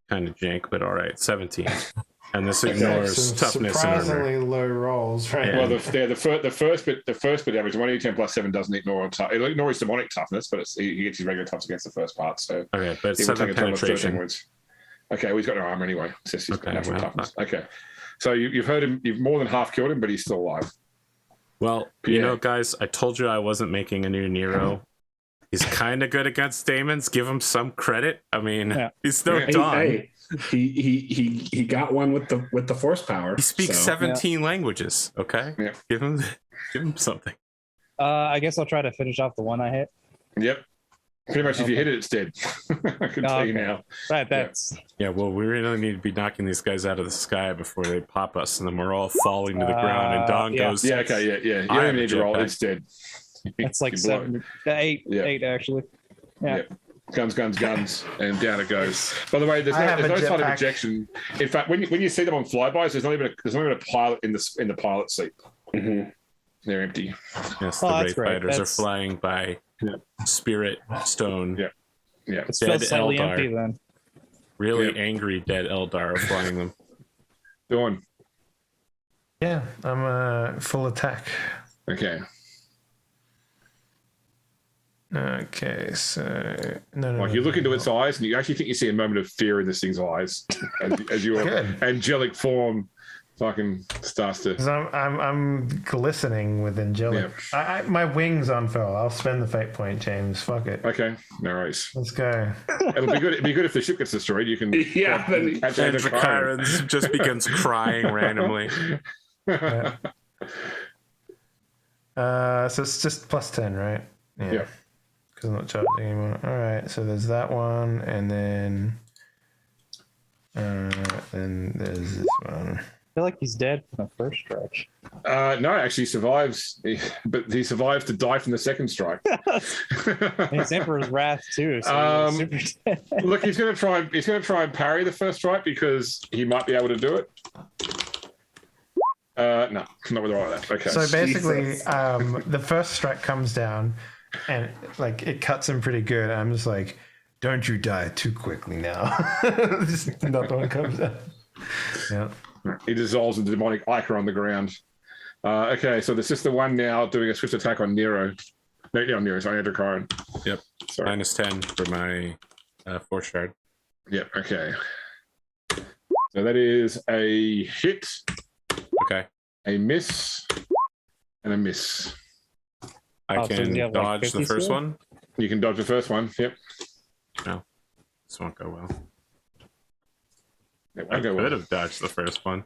A: kind of jank, but all right. 17. And this
B: Okay,
A: ignores
D: Some
A: toughness and armor.
D: surprisingly low rolls, right?
A: Yeah.
B: Well, the first bit damage, 1d10 plus 7 doesn't ignore it'll ignore his demonic toughness, but he gets his regular toughness against the first part. So
A: Okay, but it's
B: he will
A: 7
B: take a total of 13
A: penetration.
B: wounds. Okay, well, he's got no armor anyway. It's just his
A: Okay,
B: natural
A: well,
B: toughness. Okay, so you've heard him. You've more than half killed him, but he's still alive.
A: Well, you
B: Yeah.
A: know, guys, I told you I wasn't making a new Nero. He's kind of good against Daemons. Give him some credit. I mean,
F: Yeah.
A: he's no
B: Hey,
A: Don.
E: Hey, he got one with the force power.
A: He speaks
E: so.
A: 17 languages. Okay,
B: Yeah.
A: give him something.
F: I guess I'll try to finish off the one I hit.
B: Yep. Pretty much, if you
F: Okay.
B: hit it, it's dead. I can tell you
F: Okay.
B: now.
F: Right, that's
A: Yeah, well, we really need to be knocking these guys out of the sky before they pop us, and then we're all falling to the ground. And Don
F: yeah.
A: goes,
B: Yeah. Okay. Yeah. Yeah. You
A: I
B: don't
A: have
B: even
A: a
B: need to roll.
A: jetpack.
B: It's dead.
F: that's like
B: You blow it.
F: 7, 8,
B: Yeah.
F: 8 actually. Yeah.
B: Yep. Guns, guns, guns, and down it goes. By the way, there's
D: I have
B: no
D: a
B: sign of
D: jetpack.
B: ejection. In fact, when you see them on flybys, there's not even a pilot in the pilot seat.
E: Mhm.
B: They're empty.
A: yes,
F: Oh,
A: the
F: that's
A: Wraith
F: great.
A: Fighters
F: That's-
A: are flying by
B: Yeah.
A: spirit stone.
B: Yeah. Yeah.
F: It feels
A: Dead
F: slightly
A: Eldar.
F: empty then.
A: Really
B: Yeah.
A: angry dead Eldar are flying them.
B: Dawn.
D: Yeah, I'm full attack.
B: Okay.
D: Okay, so no.
B: Like you look into its eyes, and you actually think you see a moment of fear in this thing's eyes, as your
D: Good.
B: angelic form fucking starts to.
D: 'Cause I'm glistening with angelic. My wings unfurl. I'll spend the fate point, James. Fuck it.
B: Okay, no worries.
D: Let's go.
B: It'd be good if the ship gets destroyed. You can.
E: Yeah, then-
B: catch Androchiron.
A: Androchiron just begins crying randomly.
D: Yeah. So it's just plus 10, right?
B: Yeah.
D: Because I'm not charging anymore. All right. So there's that one, and then there's this one.
F: I feel like he's dead from the first stretch.
B: No, actually, he survives, but he survives to die from the second strike.
F: And he's Emperor's Wrath too. So
B: Um,
F: he's super dead.
B: Look, he's going to try and parry the first strike because he might be able to do it. No, not with the right of that. Okay.
D: So basically,
E: Jesus.
D: the first strike comes down, and like it cuts him pretty good. I'm just like, don't you die too quickly now. Just another one comes down. Yeah.
B: He dissolves into demonic ichor on the ground. Okay, so the sister one now doing a swift attack on Nero. No, not on Nero, sorry, Androchiron.
A: Yep.
B: Sorry.
A: Minus 10 for my force shard.
B: Yep, okay. So that is a hit,
A: Okay.
B: a miss, and a miss.
A: I
F: Oh, so
A: can
F: does he have, like,
A: dodge the
F: 50
A: first
F: skill?
A: one.
B: You can dodge the first one. Yep.
A: This won't go well.
B: It
A: I
B: won't go
A: could
B: well.
A: have dodged the first one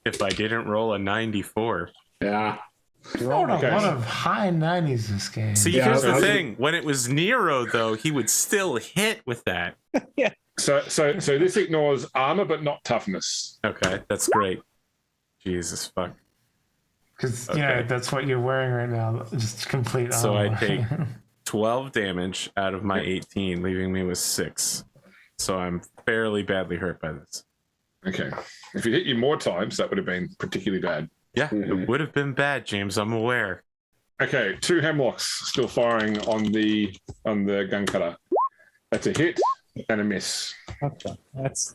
A: if I didn't roll a 94.
E: Yeah.
D: Rolled a
B: Okay.
D: lot of high 90s this game.
A: See,
E: Yeah,
A: here's the
E: I was-
A: thing. When it was Nero, though, he would still hit with that.
B: So this ignores armor but not toughness.
A: Okay, that's great. Jesus fuck.
D: Because
A: Okay.
D: that's what you're wearing right now. Just complete armor.
A: So I take 12 damage out of my 18, leaving me with 6. So I'm fairly badly hurt by this.
B: Okay. If it hit you more times, that would have been particularly bad.
A: Yeah, it would have been bad, James. I'm aware.
B: Okay, 2 hemlocks still firing on the gun cutter. That's a hit and a miss.
F: Okay. That's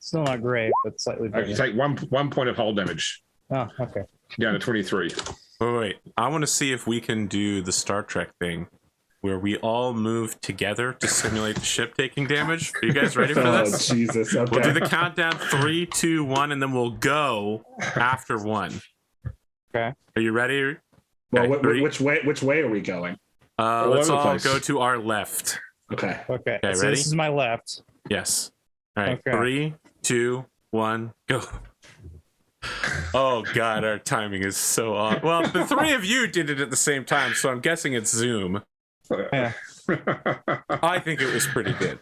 F: still not great, but slightly better.
B: Okay, take one point of hull damage,
F: Oh, okay.
B: down to 23.
A: Wait. I want to see if we can do the Star Trek thing where we all move together to simulate the ship taking damage. Are you guys ready for
E: Oh,
A: this?
E: Jesus. Okay.
A: We'll do the countdown 3, 2, 1, and then we'll go after 1.
F: Okay.
A: Are you ready?
E: Well,
A: Okay, three.
E: which way are we going?
A: Let's
B: over the
A: all
B: place.
A: go to our left.
E: Okay.
F: Okay.
A: Okay,
F: So
A: ready?
F: this is my left.
A: Yes. All right.
F: Okay.
A: 3, 2, 1, go. Oh God, our timing is so off. Well, the 3 of you did it at the same time, so I'm guessing it's Zoom.
F: Yeah.
A: I think it was pretty good.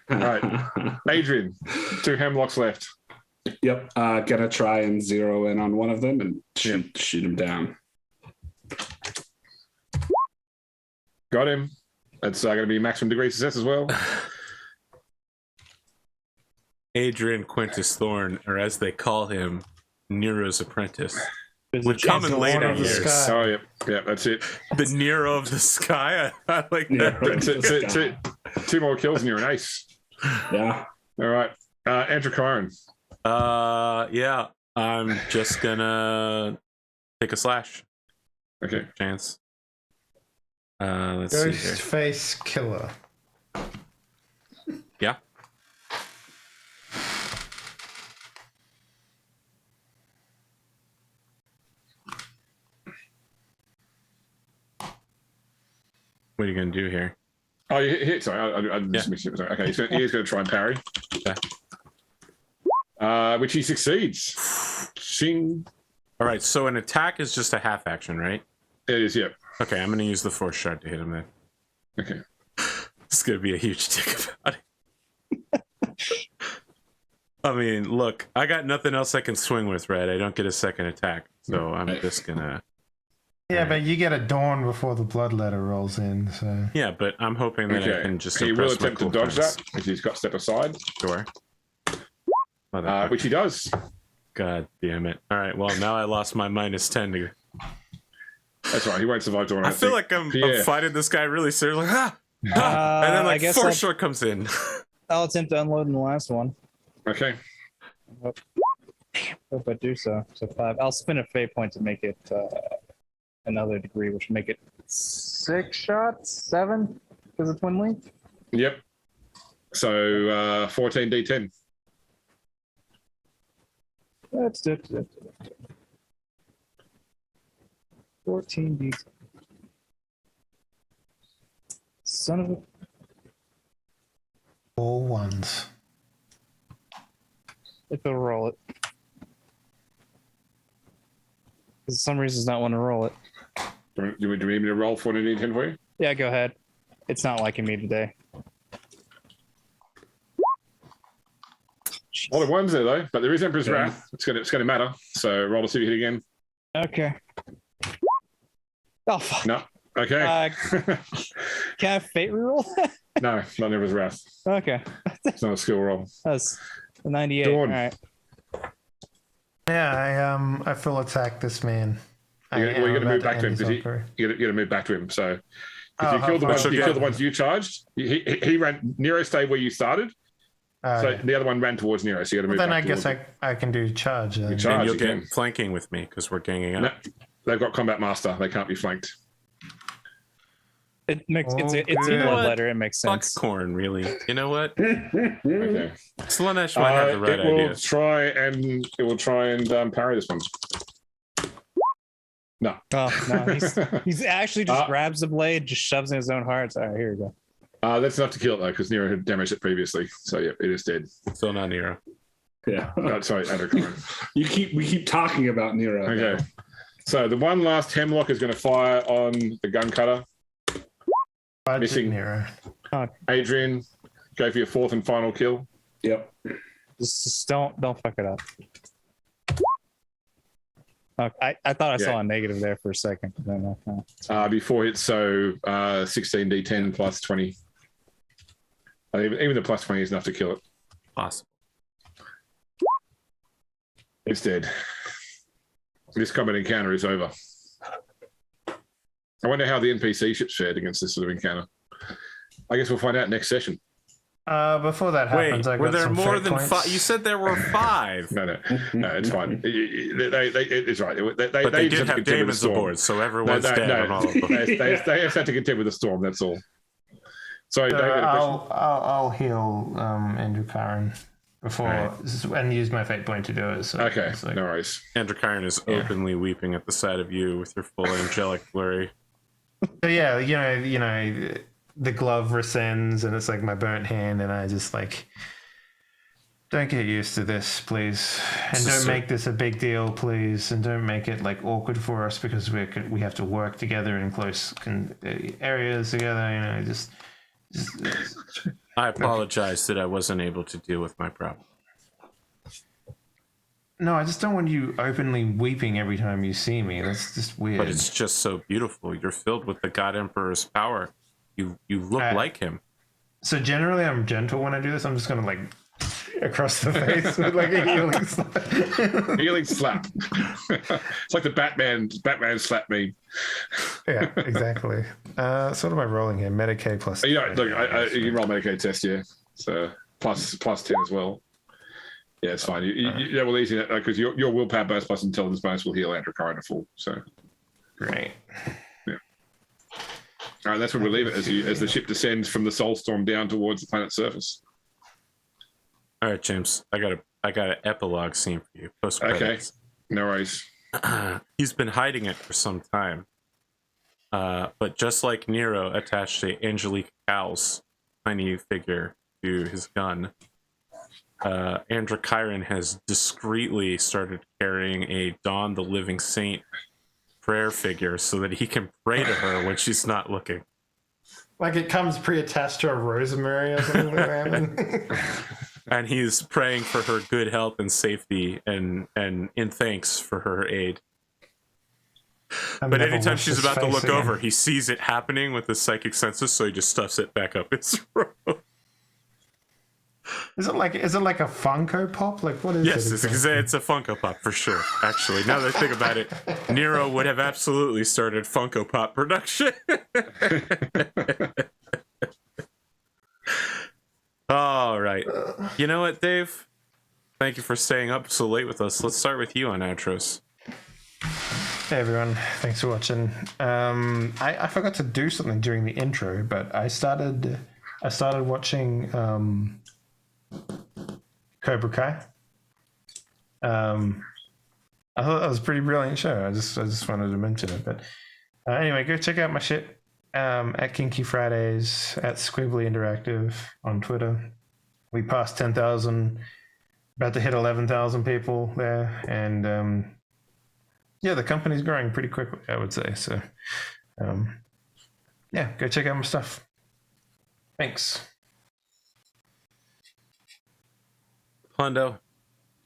B: All right, Adrian, 2 hemlocks left.
E: Yep. Gonna try and zero in on one of them and shoot him down.
B: Got him. That's going to be maximum degree of success as well.
A: Adrian Quintus Thorne, or as they call him, Nero's apprentice.
F: There's
A: Would
F: a
A: come
F: chance
A: in
F: of
A: later
F: one of the
A: years.
F: sky.
B: Oh, yep, that's it.
A: The Nero of the sky. I like
E: Yeah.
A: that.
B: 2 more kills and you're an ace.
E: Yeah.
B: All right, Androchiron.
A: Yeah. I'm just gonna take a slash.
B: Okay.
A: Chance. Let's see here.
D: Ghostface Killer.
A: Yeah. What are you gonna do here?
B: Oh, you hit. Sorry, I just missed it. Sorry. Okay, he's going to try and parry.
A: Okay.
B: Which he succeeds. Shing.
A: All right. So an attack is just a half action, right?
B: It is, yep.
A: Okay. I'm gonna use the force shard to hit him then.
B: Okay.
A: It's gonna be a huge dick about it. I mean, look, I got nothing else I can swing with, right? I don't get a second attack, so I'm just gonna.
D: Yeah, but you get a dawn before the bloodletter rolls in, so.
A: Yeah, but I'm hoping that I
B: Okay.
A: can just.
B: He will
A: impress my
B: attempt to
A: cool
B: dodge
A: friends.
B: that if he's got step aside,
A: Sure. Motherfucker.
B: which he does.
A: God damn it! All right, well now I lost my -10 to.
B: That's right. He won't survive to one.
A: I feel like I'm
B: Yeah.
A: fighting this guy really seriously. Like, and then
F: I
A: like
F: guess
A: force short comes in.
F: I'll attempt to unload in the last one.
B: Okay.
F: Hope I do so. So 5. I'll spin a fate point to make it another degree, which will make it 6 shots, 7 because of twin link.
B: Yep. So 14 D10.
F: That's it. 14 D. Son of a.
D: All ones.
F: If it'll roll it. For some reason, it's not want to roll it.
B: Do we need me to roll 14 D10 for you?
F: Yeah, go ahead. It's not liking me today.
B: A lot of ones there though, but there is Emperor's Wrath. It's gonna matter. So roll to see if you hit again.
F: Okay. Oh, fuck.
B: No. Okay.
F: Can I have fate reroll?
B: No, not Emperor's Wrath.
F: Okay.
B: It's not a skill roll.
F: That's a 98.
B: Dawn.
F: All right.
D: Yeah, I full attack this man.
B: You're
D: I'm
B: going to
D: about
B: move back to him
D: end his
B: because
D: operation.
B: you got to move back to him. So if
D: Oh,
B: you killed the
D: how
B: ones,
D: far?
B: you killed the ones you charged. He ran. Nero stayed where you started. So
D: Okay.
B: the other one ran towards Nero. So you got to move.
D: Well, then
B: back
D: I guess
B: towards
D: I can do charge. Then.
B: charge.
A: And you'll
B: you
A: get
B: can.
A: flanking with me because we're ganging
B: him.
A: up.
B: No, they've got combat master. They can't be flanked.
F: It makes it's
D: Okay.
F: a
A: You know what?
F: blood letter. It makes
A: Fuck
F: sense.
A: corn, really. You know what?
B: Okay.
A: Slanesh might have the right
B: it will
A: idea.
B: try and parry this one. No.
F: Oh no, he's actually just
B: Uh,
F: grabs the blade, just shoves in his own heart. All right, here we go.
B: That's enough to kill it though, because Nero had damaged it previously. So yeah, it is dead.
A: Still not Nero.
E: Yeah.
B: Sorry, Androchiron.
E: We keep talking about Nero.
B: Okay. So the one last hemlock is going to fire on the gun cutter.
D: Budget
B: Missing.
D: Nero.
B: Adrian, go for your 4th and final kill.
E: Yep.
F: Just don't fuck it up.
C: I thought I
B: Yeah.
C: saw a negative there for a second. But then,
B: Before hits, so 16d10 plus 20. Even the plus 20 is enough to kill it.
A: Awesome.
B: It's dead. This combat encounter is over. I wonder how the NPC ships fared against this sort of encounter. I guess we'll find out next session.
D: Before that happens, I got
A: were there
D: some
A: more
D: fate
A: than
D: points.
A: 5? You said there were 5.
B: No, it's fine. It's right.
A: But they did have demons aboard, so everyone's dead on all of them.
B: They have had to contend with the storm. That's all. Sorry, David.
D: I'll heal Androchiron before and use my fate point to do it. So
B: Okay,
D: it's like-
B: no worries.
A: Androchiron is openly weeping at the sight of you with your full angelic glory.
D: So yeah, you know, the glove rescinds, and it's like my burnt hand, and I just like, don't get used to this, please, and don't make this a big deal, please, and don't make it like awkward for us because we have to work together in close areas together. You know, just
A: I apologize that I wasn't able to deal with my problem.
D: no, I just don't want you openly weeping every time you see me. That's just weird.
A: But it's just so beautiful. You're filled with the God Emperor's power. You look like him.
D: So generally, I'm gentle when I do this. I'm just gonna like across the face with like a healing slap.
B: Healing slap. It's like the Batman slap meme.
D: Yeah, exactly. So what am I rolling here? Medicaid plus.
B: You know, look, you can roll Medicaid test, yeah. So plus 10 as well. Yeah, it's fine. Yeah, well, easy because your willpower bonus plus intelligence bonus will heal Androchiron to full. So
D: Great.
B: all right, that's where we leave it as the ship descends from the soul storm down towards the planet's surface.
A: All right, James. I got an epilogue scene for you. Post credits.
B: Okay, no worries.
A: He's been hiding it for some time. But just like Nero attached a Angelique Cowles tiny figure to his gun, Androchiron has discreetly started carrying a Dawn the Living Saint prayer figure so that he can pray to her when she's not looking.
D: Like it comes pre-attached to a rosemary or something like that.
A: And he's praying for her good health and safety and in thanks for her aid. But anytime she's about to look over, he sees it happening with his psychic senses, so he just stuffs it back up his throat.
D: Is it like a Funko Pop? Like what is
A: Yes,
D: it?
A: it's a Funko Pop for sure. Actually, now that I think about it, Nero would have absolutely started Funko Pop production. All right. You know what, Dave? Thank you for staying up so late with us. Let's start with you on outros.
D: Hey everyone, thanks for watching. I forgot to do something during the intro, but I started watching Cobra Kai. I thought that was a pretty brilliant show. I just wanted to mention it. But anyway, go check out my shit at Kinky Fridays, at Squibbly Interactive on Twitter. We passed 10,000, about to hit 11,000 people there, and yeah, the company's growing pretty quickly, I would say. So yeah, go check out my stuff. Thanks.
A: Hondo,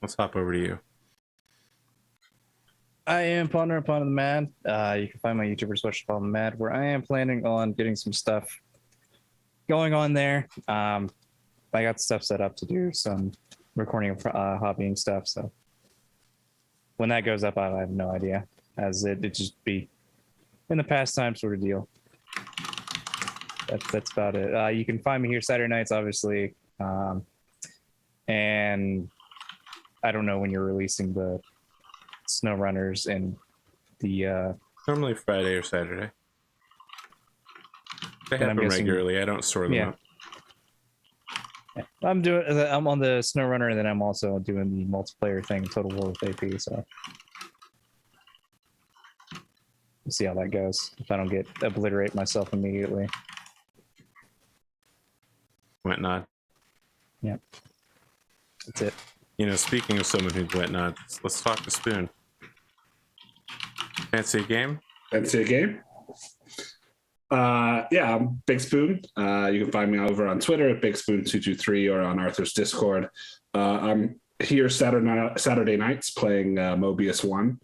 A: let's hop over to you.
C: I am Ponder upon the Mad. You can find my YouTuber Switch upon the Mad, where I am planning on getting some stuff going on there. I got stuff set up to do some recording of hobbying stuff. So when that goes up, I have no idea, as it just be in the pastime sort of deal. That's about it. You can find me here Saturday nights, obviously, and I don't know when you're releasing the snow runners and the
A: Normally Friday or Saturday. They
C: And I'm
A: happen
C: guessing-
A: regularly. I don't store them up.
C: I'm on the snow runner, and then I'm also doing the multiplayer thing, Total War with AP. So we'll see how that goes. If I don't obliterate myself immediately.
A: Went nod.
C: Yeah, that's it.
A: You know, speaking of someone who went nod, let's talk to Spoon. Fancy a game?
E: Fancy a game? Yeah, I'm Big Spoon. You can find me over on Twitter at BigSpoon223 or on Arthur's Discord. I'm here Saturday nights playing Mobius 1.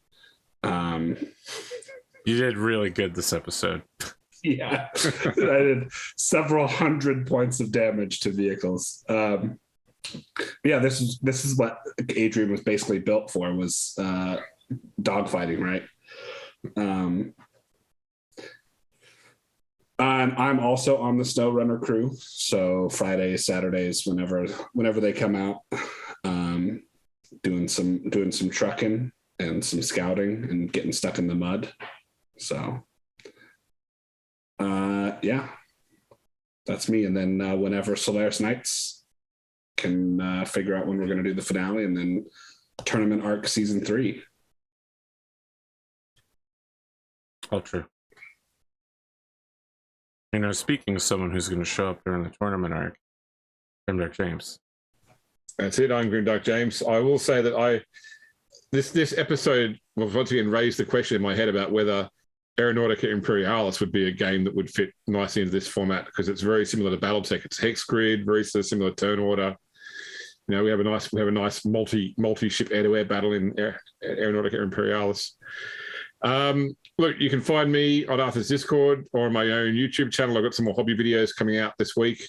A: You did really good this episode.
E: Yeah, I did several hundred points of damage to vehicles. Yeah, this is what Adrian was basically built for, was dogfighting, right? And I'm also on the Snow Runner crew, so Fridays, Saturdays, whenever they come out, doing some trucking and some scouting and getting stuck in the mud. So yeah, that's me. And then whenever Solaris Knights can figure out when we're going to do the finale, and then Tournament Arc Season 3.
A: All true. You know, speaking of someone who's going to show up during the tournament arc, Grimdark James.
B: That's it. I'm Grimdark James. I will say that this episode will once again raise the question in my head about whether Aeronautica Imperialis would be a game that would fit nicely into this format, because it's very similar to BattleTech. It's hex grid, very similar turn order. You know, we have a nice multi-ship air-to-air battle in Aeronautica Imperialis. Look, you can find me on Arthur's Discord or on my own YouTube channel. I've got some more hobby videos coming out this week.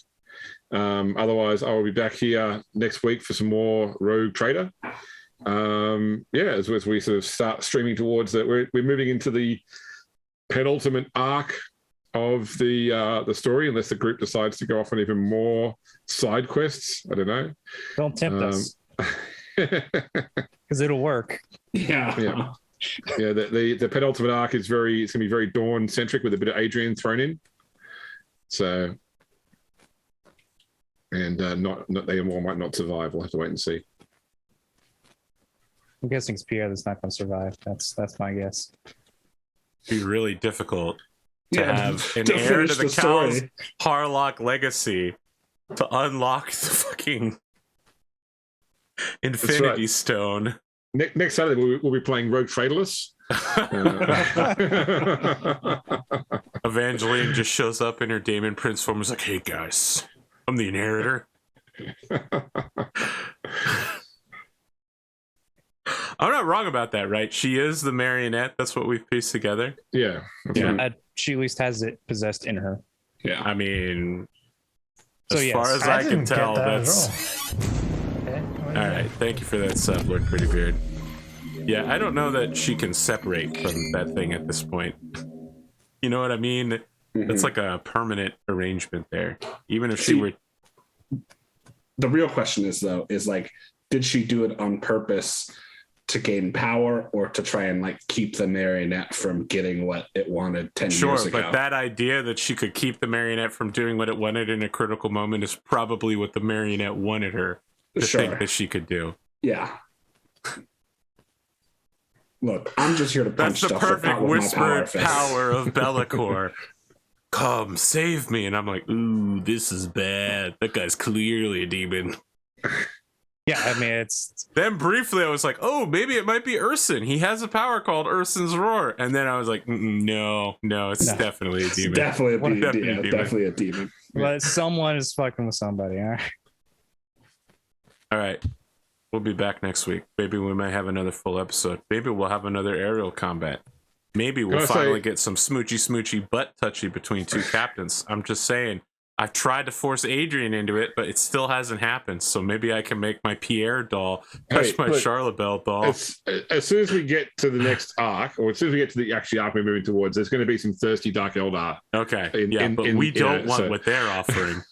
B: Otherwise, I will be back here next week for some more Rogue Trader. As we sort of start streaming towards that, we're moving into the penultimate arc of the story, unless the group decides to go off on even more side quests. I don't know.
C: Don't tempt us, because it'll work.
E: Yeah.
B: The penultimate arc is it's going to be very Dawn centric with a bit of Adrian thrown in. So, and they all might not survive. We'll have to wait and see.
C: I'm guessing it's Pierre that's not going to survive. That's my guess.
A: It'd be really difficult to have an
E: to
A: heir to the Cowles
E: story.
A: Harlock legacy to unlock the fucking Infinity Stone.
B: Next Saturday, we'll be playing Rogue Traderless.
A: Evangeline just shows up in her Daemon Prince form. Is like, hey guys, I'm the inheritor. I'm not wrong about that, right? She is the marionette. That's what we've pieced together.
B: Yeah.
C: She at least has it possessed in her.
E: Yeah.
A: I mean,
C: So,
A: as
C: yes.
A: far as
D: I
A: I can
D: didn't get
A: tell,
D: that at
A: that's
D: Okay.
A: all right. Thank you for that sub, Lord Prettybeard. Yeah, I don't know that she can separate from that thing at this point. You know what I mean? It's like a permanent arrangement there. Even if she were...
E: The real question is, though, like, did she do it on purpose to gain power, or to try and like keep the marionette from getting what it wanted 10 years ago?
A: Sure, but that idea that she could keep the marionette from doing what it wanted in a critical moment is probably what the marionette wanted her to think that she could do.
E: Yeah. Look, I'm just here to punch
A: That's the
E: stuff
A: perfect
E: with my
A: whispered
E: fist.
A: power of Bellicor. Come, save me. And I'm like, ooh, this is bad. That guy's clearly a demon.
C: Yeah, I mean, it's...
A: Then briefly I was like, oh, maybe it might be Urson. He has a power called Urson's Roar. And then I was like, no, it's definitely a demon.
E: Definitely a demon.
C: But someone is fucking with somebody, all right?
A: All right. We'll be back next week. Maybe we might have another full episode. Maybe we'll have another aerial combat. Maybe we'll finally get some smoochy butt touchy between two captains. I'm just saying. I've tried to force Adrian into it, but it still hasn't happened. So maybe I can make my Pierre doll touch my Charlotte Belle doll.
B: As soon as we get to the next arc, or as soon as we get to the actual arc we're moving towards, there's going to be some thirsty Dark Eldar.
A: Okay. But we don't want what they're offering.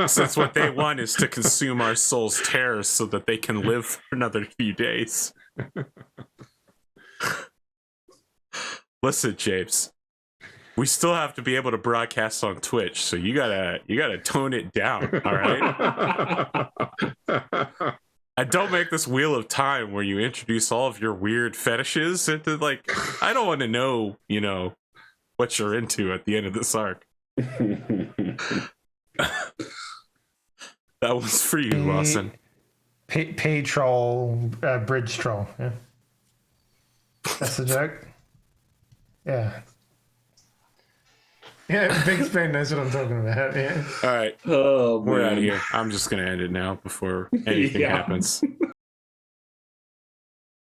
A: Since what they want is to consume our soul's terrors so that they can live for another few days. Listen, Japes. We still have to be able to broadcast on Twitch, so you gotta tone it down, all right? And don't make this wheel of time where you introduce all of your weird fetishes into, like, I don't want to know, what you're into at the end of this arc. That was for you, Lawson.
D: Pay troll, bridge troll. Yeah, that's the joke. Yeah. Yeah, Big Spain knows what I'm talking about. Yeah.
A: All right.
E: Oh,
A: we're out of here. I'm just gonna end it now before anything happens.